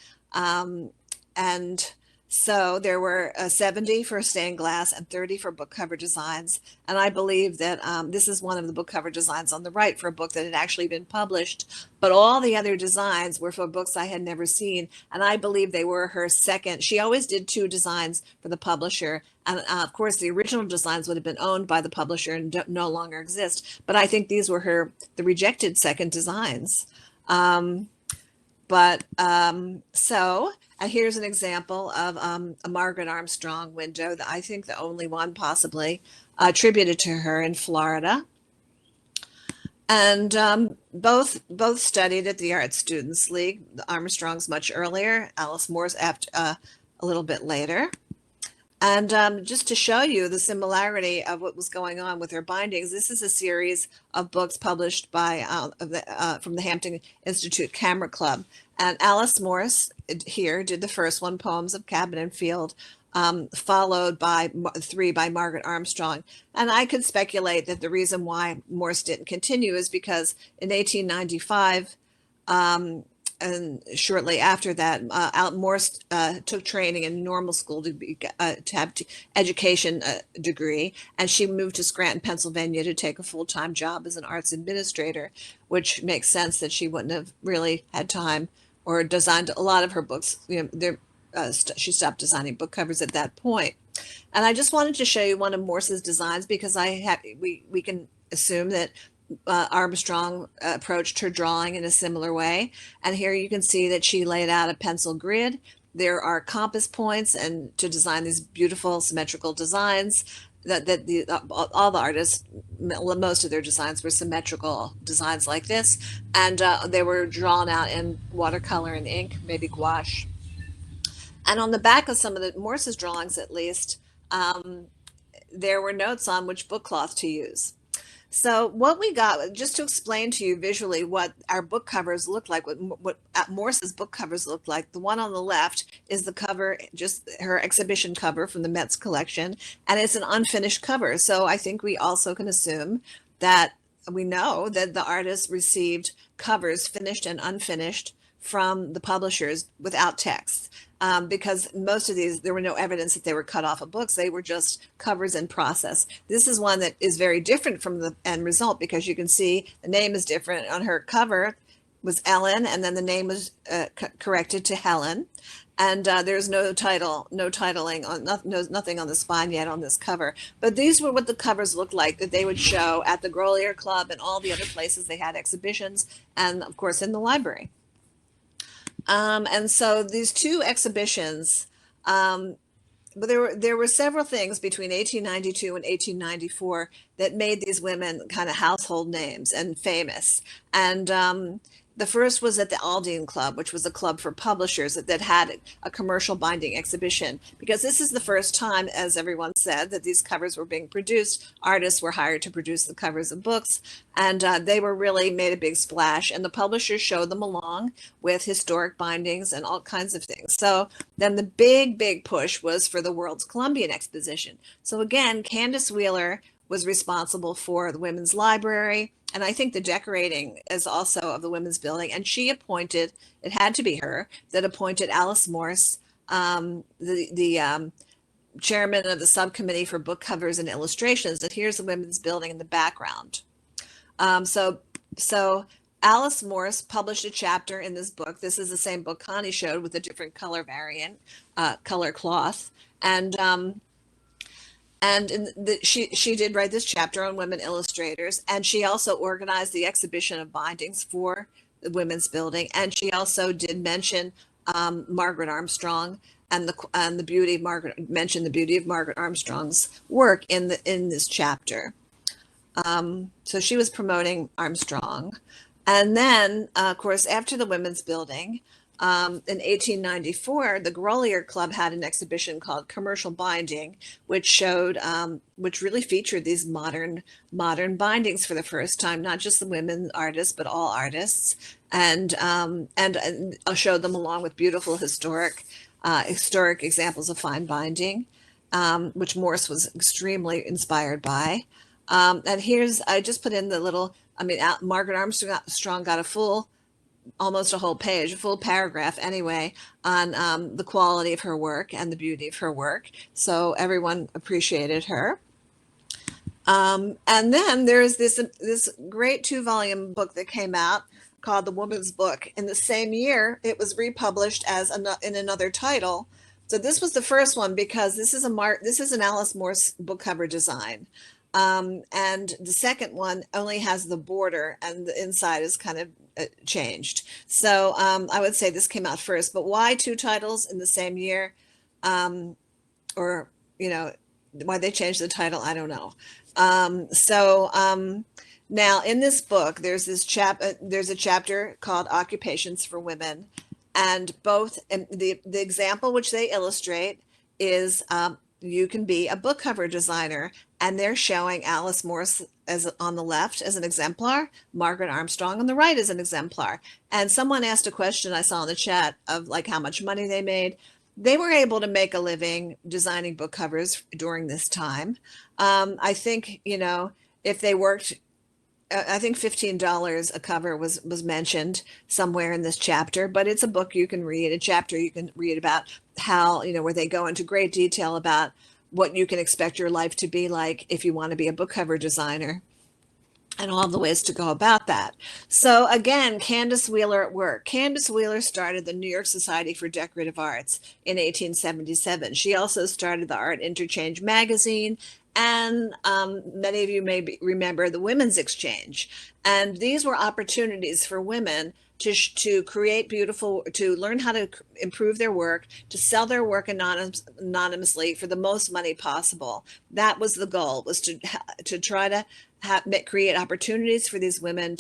And so there were 70 for stained glass and 30 for book cover designs. And I believe that this is one of the book cover designs on the right for a book that had actually been published. But all the other designs were for books I had never seen. And I believe they were her second. She always did 2 designs for the publisher. And of course, the original designs would have been owned by the publisher and no longer exist. But I think these were the rejected second designs. So here's an example of a Margaret Armstrong window, I think the only one possibly attributed to her in Florida. And both studied at the Art Students League. The Armstrongs much earlier, Alice Morse after a little bit later. And just to show you the similarity of what was going on with her bindings, this is a series of books published by from the Hampton Institute Camera Club. And Alice Morse here did the first one, Poems of Cabot and Field, followed by 3 by Margaret Armstrong. And I could speculate that the reason why Morse didn't continue is because in 1895, and shortly after that, Morse took training in normal school to have education degree, and she moved to Scranton, Pennsylvania to take a full-time job as an arts administrator, which makes sense that she wouldn't have really had time or designed a lot of her books. She stopped designing book covers at that point. And I just wanted to show you one of Morse's designs because we can assume that Armstrong approached her drawing in a similar way. And here you can see that she laid out a pencil grid. There are compass points and to design these beautiful symmetrical designs all the artists, most of their designs were symmetrical designs like this. And they were drawn out in watercolor and ink, maybe gouache. And on the back of some of the Morse's drawings, at least, there were notes on which book cloth to use. So what we got, just to explain to you visually what our book covers look like, what Morse's book covers look like, the one on the left is the cover, just her exhibition cover from the Met's collection, and it's an unfinished cover. So I think we also can assume that we know that the artist received covers, finished and unfinished, from the publishers without text. Because most of these, there were no evidence that they were cut off of books. They were just covers in process. This is one that is very different from the end result because you can see the name is different. On her cover was Ellen, and then the name was corrected to Helen. And there's no title, no titling, nothing on the spine yet on this cover. But these were what the covers looked like that they would show at the Grolier Club and all the other places they had exhibitions, and of course in the library. And so these two exhibitions, but there were several things between 1892 and 1894 that made these women kind of household names and famous. And the first was at the Aldine Club, which was a club for publishers that had a commercial binding exhibition, because this is the first time, as everyone said, that these covers were being produced. Artists were hired to produce the covers of books, and they were really made a big splash, and the publishers showed them along with historic bindings and all kinds of things. So then the big push was for the World's Columbian Exposition. So again, Candace Wheeler was responsible for the Women's Library, and I think the decorating is also of the Women's Building. And she appointed, it had to be her, that appointed Alice Morse, the chairman of the subcommittee for book covers and illustrations. And here's the Women's Building in the background. So Alice Morse published a chapter in this book. This is the same book Connie showed with a different color variant, color cloth. She did write this chapter on women illustrators, and she also organized the exhibition of bindings for the Women's Building. And she also did mention Margaret Armstrong and the beauty of Margaret Armstrong's work in this chapter. So she was promoting Armstrong. And then, of course, after the Women's Building, in 1894, the Grolier Club had an exhibition called Commercial Binding, which really featured these modern bindings for the first time, not just the women artists, but all artists, and I'll show them along with beautiful historic examples of fine binding, which Morse was extremely inspired by. And I just put in Margaret Armstrong got almost a whole page, a full paragraph anyway, on the quality of her work and the beauty of her work. So everyone appreciated her. And then there's this great 2-volume book that came out called The Woman's Book. In the same year, it was republished in another title. So this was the first one because this is an Alice Morse book cover design. And the second one only has the border and the inside is kind of changed. So I would say this came out first, but why 2 titles in the same year? Or, why they changed the title, I don't know. Now in this book, there's a chapter called Occupations for Women, and the example which they illustrate is you can be a book cover designer, and they're showing Alice Morse as on the left as an exemplar, Margaret Armstrong on the right as an exemplar. And someone asked a question I saw in the chat of how much money they made. They were able to make a living designing book covers during this time. I think, if they worked, I think $15 a cover was mentioned somewhere in this chapter, but it's a book you can read, a chapter you can read about how, where they go into great detail about what you can expect your life to be like if you want to be a book cover designer. and all the ways to go about that. So again, Candace Wheeler at work. Candace Wheeler started the New York Society for Decorative Arts in 1877. She also started the Art Interchange magazine, and many of you may remember the Women's Exchange. And these were opportunities for women to create beautiful, to learn how to improve their work, to sell their work anonymously for the most money possible. That was the goal, was to try to create opportunities for these women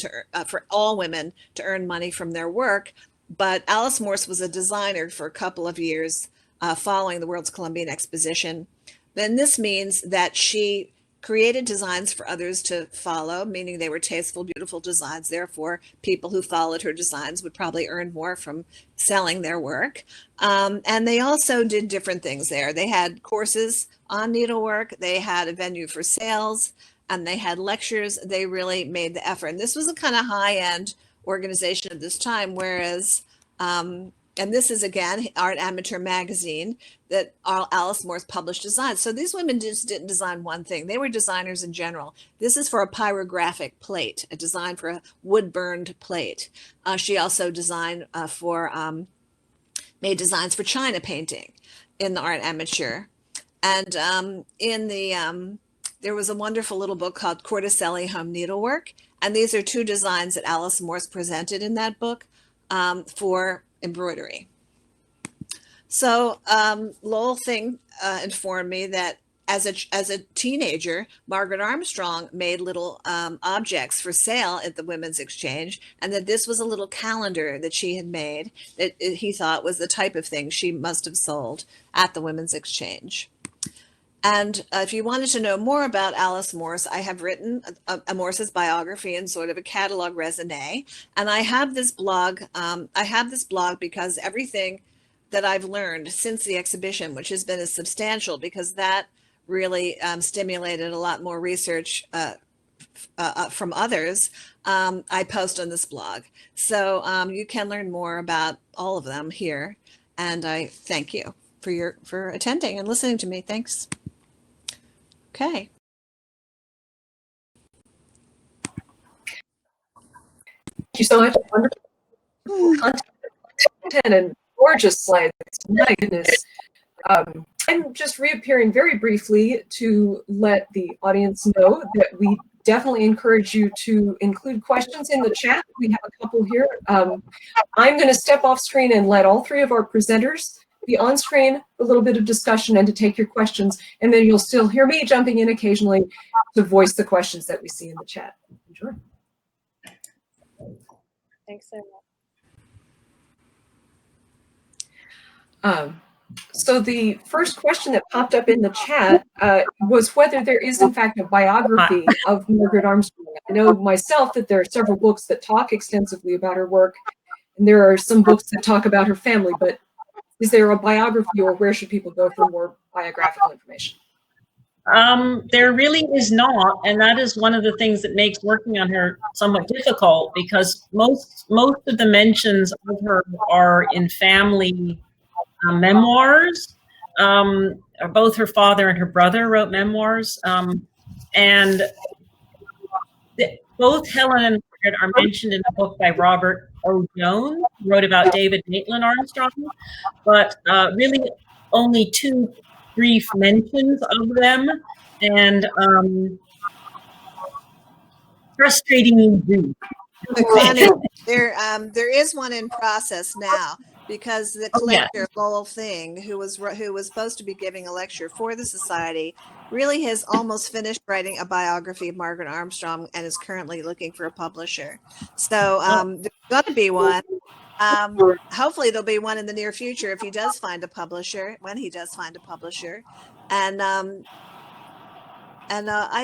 for all women to earn money from their work. But Alice Morse was a designer for a couple of years following the World's Columbian Exposition. Then this means that she created designs for others to follow, meaning they were tasteful, beautiful designs. Therefore, people who followed her designs would probably earn more from selling their work. And they also did different things there. They had courses on needlework. They had a venue for sales, and they had lectures. They really made the effort. And this was a kind of high-end organization at this time, whereas, and this is, again, Art Amateur magazine, that Alice Morse published designs. So these women just didn't design one thing. They were designers in general. This is for a pyrographic plate, a design for a wood-burned plate. She also designed made designs for china painting in the Art Amateur. And there was a wonderful little book called Corticelli Home Needlework. And these are two designs that Alice Morse presented in that book for embroidery. So Lowell Thing informed me that as a teenager, Margaret Armstrong made little objects for sale at the Women's Exchange, and that this was a little calendar that she had made that he thought was the type of thing she must have sold at the Women's Exchange. And if you wanted to know more about Alice Morse, I have written a Morse's biography and sort of a catalog raisonné. And I have this blog. Because everything that I've learned since the exhibition, which has been substantial, because that really stimulated a lot more research from others, I post on this blog. So you can learn more about all of them here. And I thank you for attending and listening to me. Thanks. Okay. Thank you so much. Wonderful content and gorgeous slides. My goodness. I'm just reappearing very briefly to let the audience know that we definitely encourage you to include questions in the chat. We have a couple here. I'm going to step off screen and let all three of our presenters be on screen, a little bit of discussion and to take your questions. And then you'll still hear me jumping in occasionally to voice the questions that we see in the chat. Enjoy. Thanks so much. So the first question that popped up in the chat was whether there is in fact a biography of Margaret Armstrong. I know myself that there are several books that talk extensively about her work, and there are some books that talk about her family, but is there a biography, or where should people go for more biographical information? There really is not, and that is one of the things that makes working on her somewhat difficult, because most of the mentions of her are in family memoirs. Both her father and her brother wrote memoirs, and both Helen and Margaret are mentioned in a book by Robert O. Jones, who wrote about David Maitland Armstrong, but really only two brief mentions of them, and frustratingly brief. Connie, there is one in process now, because the collector Lowell Thing, who was supposed to be giving a lecture for the society, really has almost finished writing a biography of Margaret Armstrong and is currently looking for a publisher. So there's going to be one. Hopefully there'll be one in the near future if he does find a publisher, when he does find a publisher. And I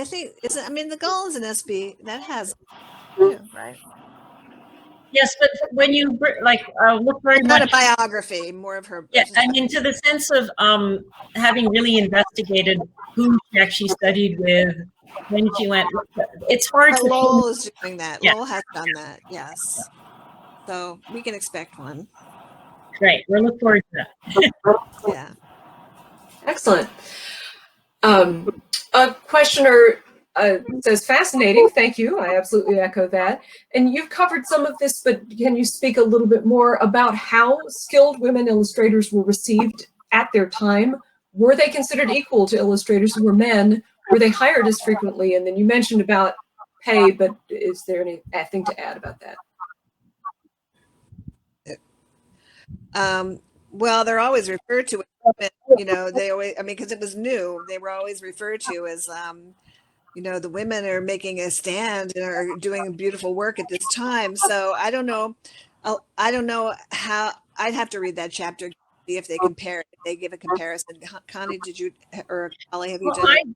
think the goal is an SB that has, right? Yes, but when you look very not much, a biography, more of her. Yeah, I mean, to the sense of having really investigated who she actually studied with, when she went. It's hard to. Lowell is doing that. Yeah. Lowell has done that. Yes. So we can expect one. Great. We're looking forward to that. Yeah. Excellent. A questioner Says fascinating. Thank you. I absolutely echo that. And you've covered some of this, but can you speak a little bit more about how skilled women illustrators were received at their time? Were they considered equal to illustrators who were men? Were they hired as frequently? And then you mentioned about pay, but is there anything to add about that? Well, they're always referred to as, they always, because it was new, they were always referred to as, the women are making a stand and are doing beautiful work at this time. So I don't know. I don't know how. I'd have to read that chapter to see if they compare. If they give a comparison. Connie, did you, or Holly, have you done it?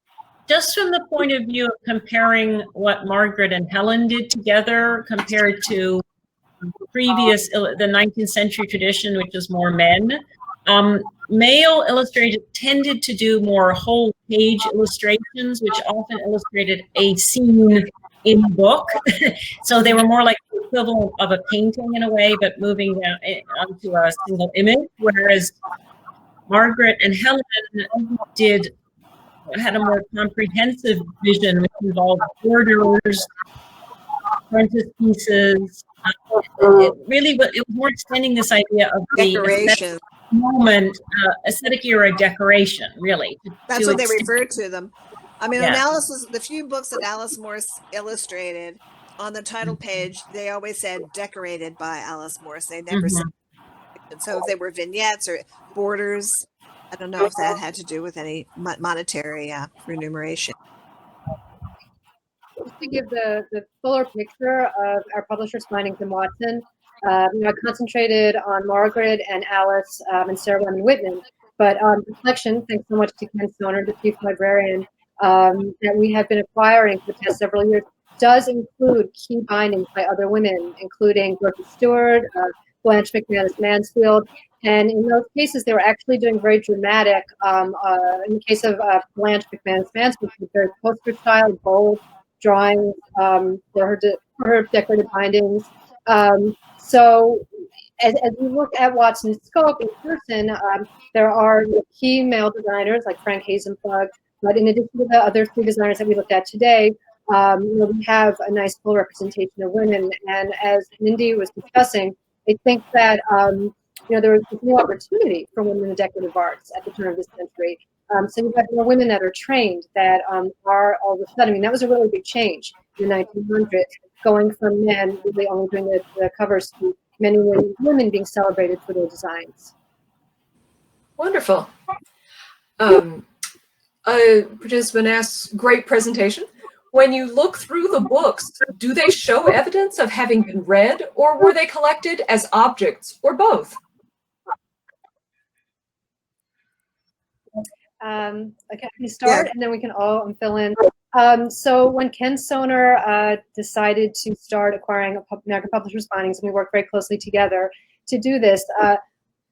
Just from the point of view of comparing what Margaret and Helen did together compared to previous, the 19th century tradition, which is more men. Male illustrators tended to do more whole page illustrations, which often illustrated a scene in the book. So they were more like the equivalent of a painting in a way, but moving down onto a single image. Whereas Margaret and Helen had a more comprehensive vision, which involved borders, frontispieces. It was more extending this idea of the Decoration. moment, aesthetic era decoration, really. That's what they refer to them. Yeah. The few books that Alice Morse illustrated, on the title page, they always said decorated by Alice Morse. They never said. So if they were vignettes or borders, I don't know if that had to do with any monetary remuneration. Just to give the fuller picture of our publishers, Findings and Watson, I concentrated on Margaret and Alice and Sarah Lemon Whitman, but the collection, thanks so much to Ken Stoner, the chief librarian, that we have been acquiring for the past several years, does include key bindings by other women, including Dorothy Stewart, Blanche McManus Mansfield, and in those cases, they were actually doing very dramatic. In the case of Blanche McManus Mansfield, very poster style, bold drawings for her decorative bindings. So as we look at Watson's scope in person, there are key male designers like Frank Hazenplug, but in addition to the other three designers that we looked at today, we have a nice full representation of women. And as Mindy was discussing, I think that there was a new opportunity for women in decorative arts at the turn of this century. So you've got more women that are trained that are all of a sudden, that was a really big change in the 1900s, going from men really only doing the covers to many women being celebrated for their designs. Wonderful. A participant asks, great presentation. When you look through the books, do they show evidence of having been read, or were they collected as objects, or both? Okay, we start and then we can all fill in. So when Ken Stoner decided to start acquiring American Publishers bindings, and we worked very closely together to do this,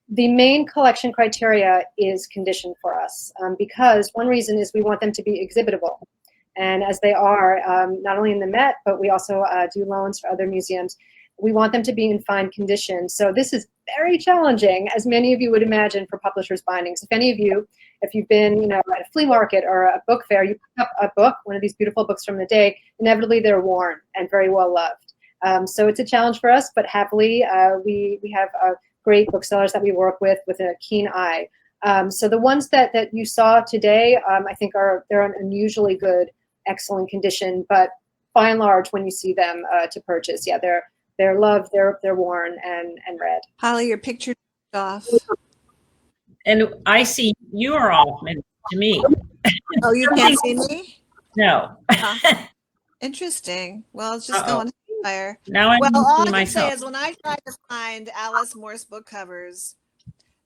the main collection criteria is condition for us, because one reason is we want them to be exhibitable. And as they are, not only in the Met, but we also do loans for other museums. We want them to be in fine condition. So this is very challenging, as many of you would imagine, for publishers' bindings. If any of you, if you've been at a flea market or a book fair, you pick up a book, one of these beautiful books from the day, inevitably they're worn and very well loved. So it's a challenge for us, but happily we have great booksellers that we work with a keen eye. So the ones that you saw today, I think they're in unusually good, excellent condition, but by and large, when you see them to purchase, yeah, they're loved, they're worn and read. Holly, your picture off. And I see you are off to me. Oh, you can't see me? No. Interesting. Well, it's just going higher. Now I all I see can myself. say is when I tried to find Alice Morse book covers,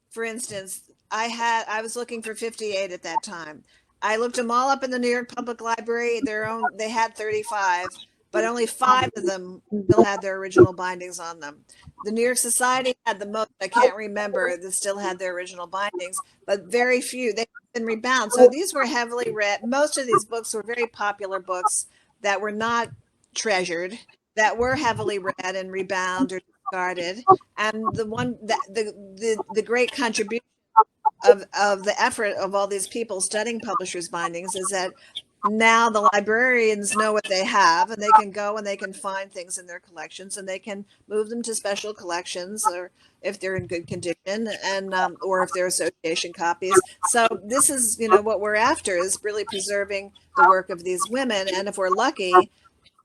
for instance, I was looking for 58 at that time. I looked them all up in the New York Public Library. They had 35, but only 5 of them still had their original bindings on them. The New York Society had the most, I can't remember, that still had their original bindings, but very few. They've been rebound. So these were heavily read. Most of these books were very popular books that were not treasured, that were heavily read and rebound or discarded. And the great contribution of the effort of all these people studying publishers' bindings is that now the librarians know what they have, and they can go and they can find things in their collections, and they can move them to special collections, or if they're in good condition, and or if they're association copies. So this is, what we're after is really preserving the work of these women, and if we're lucky,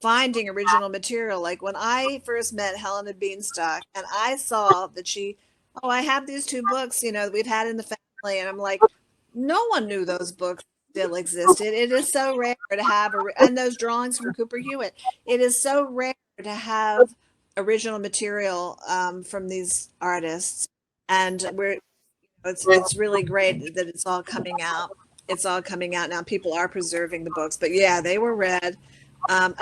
finding original material. Like when I first met Helena Beanstalk, and I saw that I have these two books, we've had in the family, and I'm like, no one knew those books still existed. It is so rare to have, and those drawings from Cooper Hewitt. It is so rare to have original material from these artists, and it's really great that it's all coming out. It's all coming out now. People are preserving the books, but yeah, they were read. But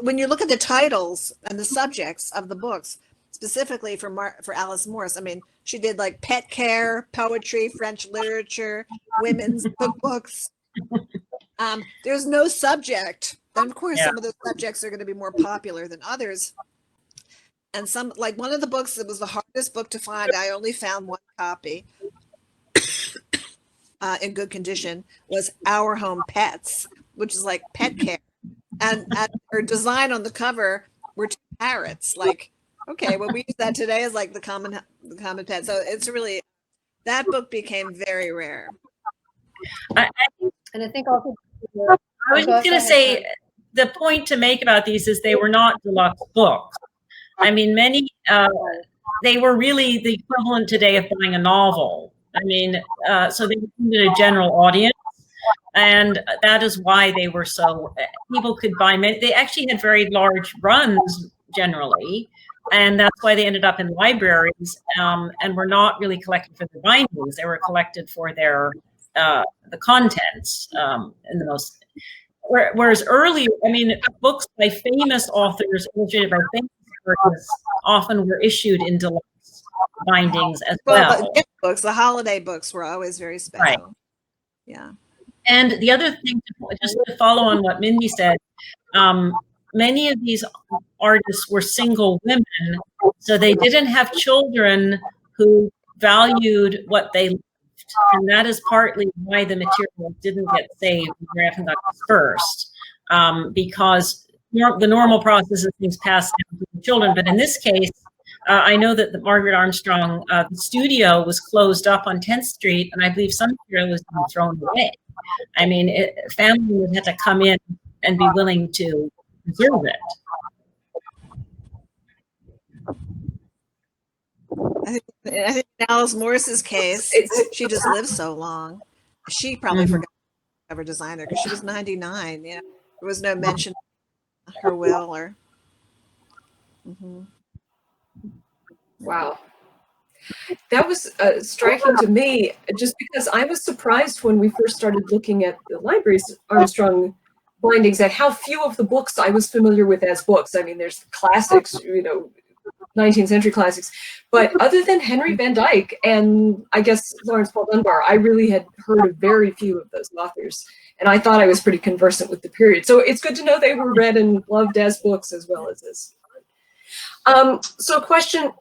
when you look at the titles and the subjects of the books, specifically for Alice Morse, I mean, she did like pet care, poetry, French literature, women's cookbooks. There's no subject. And of course, some of those subjects are going to be more popular than others. And some, like one of the books that was the hardest book to find, I only found one copy in good condition, was Our Home Pets, which is like pet care. And her design on the cover were two parrots. Like, okay, well, we use that today as like the common pet. So it's really, that book became very rare. And I think also, I was just going to say, the point to make about these is they were not deluxe books. I mean, many, they were really the equivalent today of buying a novel. I mean, so they included a general audience. And that is why they were so, people could buy many. They actually had very large runs generally, and that's why they ended up in libraries, and were not really collected for their bindings. They were collected for their the contents in the most. Whereas earlier, I mean, books by famous authors, illustrated by famous artists, often were issued in deluxe bindings as well. But books, the holiday books, were always very special. Right. Yeah. And the other thing, just to follow on what Mindy said, many of these artists were single women, so they didn't have children who valued what they loved. And that is partly why the material didn't get saved when Grafton got dispersed, because the normal process is things passed down to the children. But in this case, I know that the Margaret Armstrong studio was closed up on 10th Street, and I believe some material was being thrown away. I mean, family would have to come in and be willing to preserve it. I think in Alice Morse's case, she just lived so long. She probably forgot to cover designer because she was 99. Yeah, there was no mention of her will or. Wow. That was striking to me, just because I was surprised when we first started looking at the library's Armstrong bindings at how few of the books I was familiar with as books. I mean, there's the classics, 19th century classics, but other than Henry Van Dyke and I guess Lawrence Paul Dunbar, I really had heard of very few of those authors, and I thought I was pretty conversant with the period. So it's good to know they were read and loved as books as well as as. So a question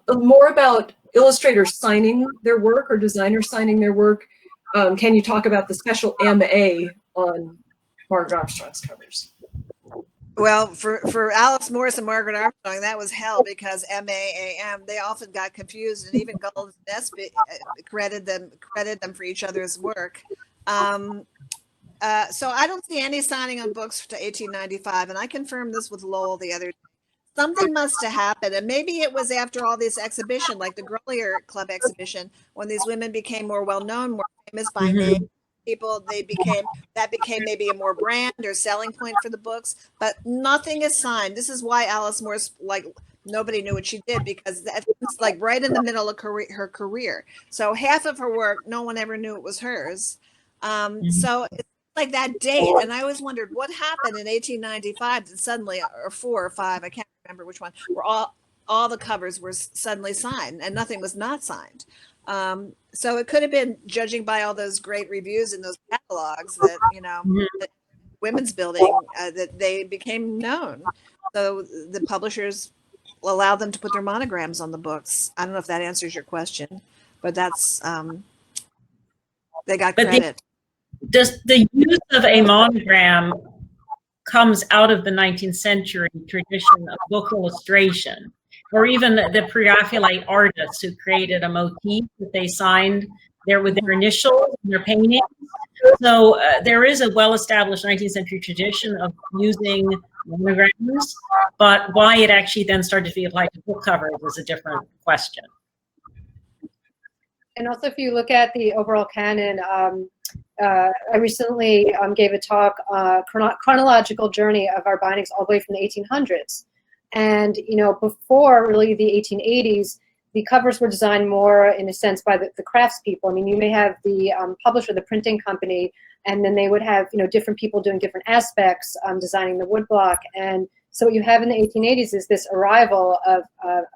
more about illustrators signing their work or designers signing their work. Can you talk about the special MA on Margaret Armstrong's covers? Well, for Alice Morse and Margaret Armstrong, that was hell because MAAM, they often got confused, and even Gold Nesbitt credited them for each other's work. So I don't see any signing on books to 1895, and I confirmed this with Lowell the other day. Something must have happened, and maybe it was after all this exhibition, like the Grolier Club exhibition, when these women became more well-known, more famous by name. People, that became maybe a more brand or selling point for the books, but nothing is signed. This is why Alice Morse, like, nobody knew what she did, because that's like right in the middle of her career. So half of her work, no one ever knew it was hers. So it's like that date, and I always wondered what happened in 1895 that suddenly, or 4 or 5, I can't remember which one, where all the covers were suddenly signed and nothing was not signed. So it could have been, judging by all those great reviews in those catalogs, that that women's building, that they became known. So the publishers allowed them to put their monograms on the books. I don't know if that answers your question, but that's they got credit. The use of a monogram comes out of the 19th century tradition of book illustration, or even the Pre-Raphaelite artists who created a motif that they signed there with their initials and their paintings. So there is a well-established 19th century tradition of using monograms, but why it actually then started to be applied to book covers is a different question. And also, if you look at the overall canon, I recently gave a talk, chronological journey of our bindings all the way from the 1800s. And, you know, before really the 1880s, the covers were designed more, in a sense, by the craftspeople. I mean, you may have the publisher, the printing company, and then they would have, you know, different people doing different aspects, designing the woodblock. And so what you have in the 1880s is this arrival of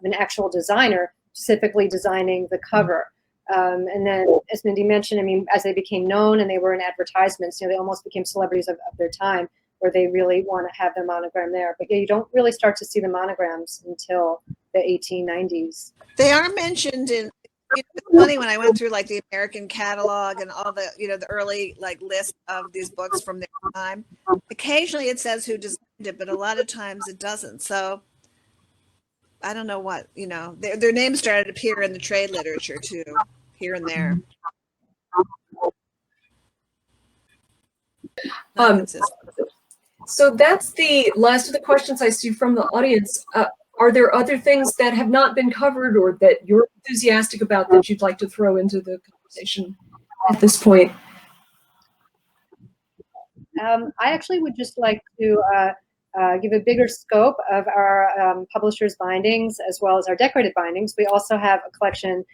an actual designer specifically designing the cover. And then, as Mindy mentioned, I mean, as they became known and they were in advertisements, you know, they almost became celebrities of their time, where they really want to have their monogram there. But yeah, you don't really start to see the monograms until the 1890s. They are mentioned in, you know, it's funny when I went through like the American catalog and all the, you know, the early like list of these books from their time. Occasionally it says who designed it, but a lot of times it doesn't. So I don't know what, you know, their names started to appear in the trade literature too, here and there. So that's the last of the questions I see from the audience. Are there other things that have not been covered or that you're enthusiastic about that you'd like to throw into the conversation at this point? I actually would just like to give a bigger scope of our publishers' bindings as well as our decorative bindings. We also have a collection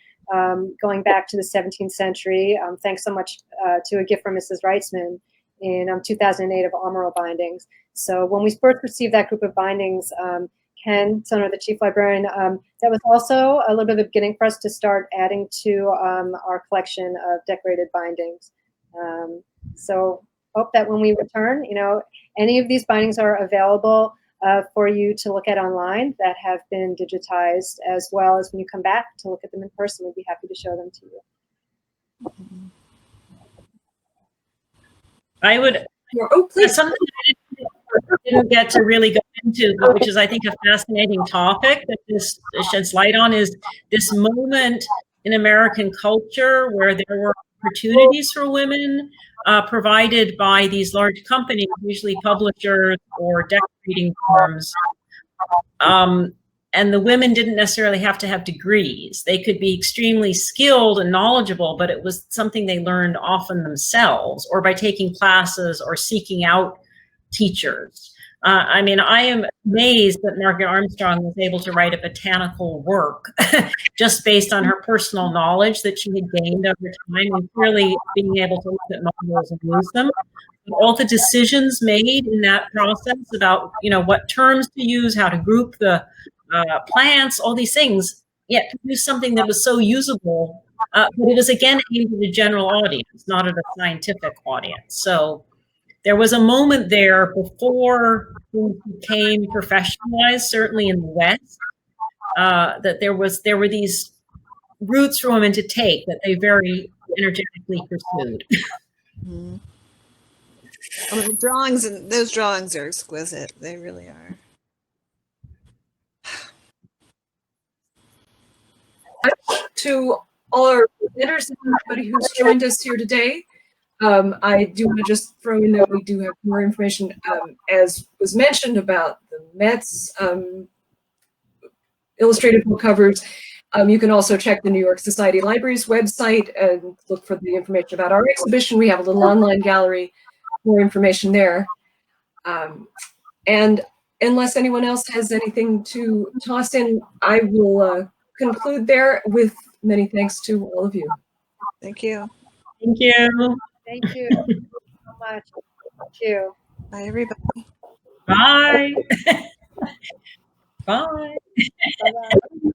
going back to the 17th century, thanks so much to a gift from Mrs. Reitzman in 2008 of Almerol bindings. So when we first received that group of bindings, Ken Soner, the chief librarian, that was also a little bit of a beginning for us to start adding to our collection of decorated bindings. So hope that when we return, you know, any of these bindings are available for you to look at online that have been digitized, as well as when you come back to look at them in person, we'd be happy to show them to you. I would, Oh, please. something I didn't get to really go into, but which is, I think, a fascinating topic that this sheds light on, is this moment in American culture where there were opportunities for women provided by these large companies, usually publishers or decorating firms. And the women didn't necessarily have to have degrees. They could be extremely skilled and knowledgeable, but it was something they learned often themselves or by taking classes or seeking out teachers. I mean, I am amazed that Margaret Armstrong was able to write a botanical work just based on her personal knowledge that she had gained over time, and clearly being able to look at models and use them. But all the decisions made in that process about, you know, what terms to use, how to group the plants, all these things, yet produce something that was so usable, but it was again aimed at a general audience, not at a scientific audience. So there was a moment there before things became professionalized, certainly in the West, that there were these routes for women to take that they very energetically pursued. Mm-hmm. I mean, the drawings, and those drawings are exquisite. They really are. To all our presenters and everybody who's joined us here today. I do want to just throw in that we do have more information, as was mentioned, about the Met's illustrated book covers. You can also check the New York Society Library's website and look for the information about our exhibition. We have a little online gallery, more information there. And unless anyone else has anything to toss in, I will conclude there with many thanks to all of you. Thank you. Thank you. Thank you so much. Thank you. Bye, everybody. Bye. Bye. Bye-bye.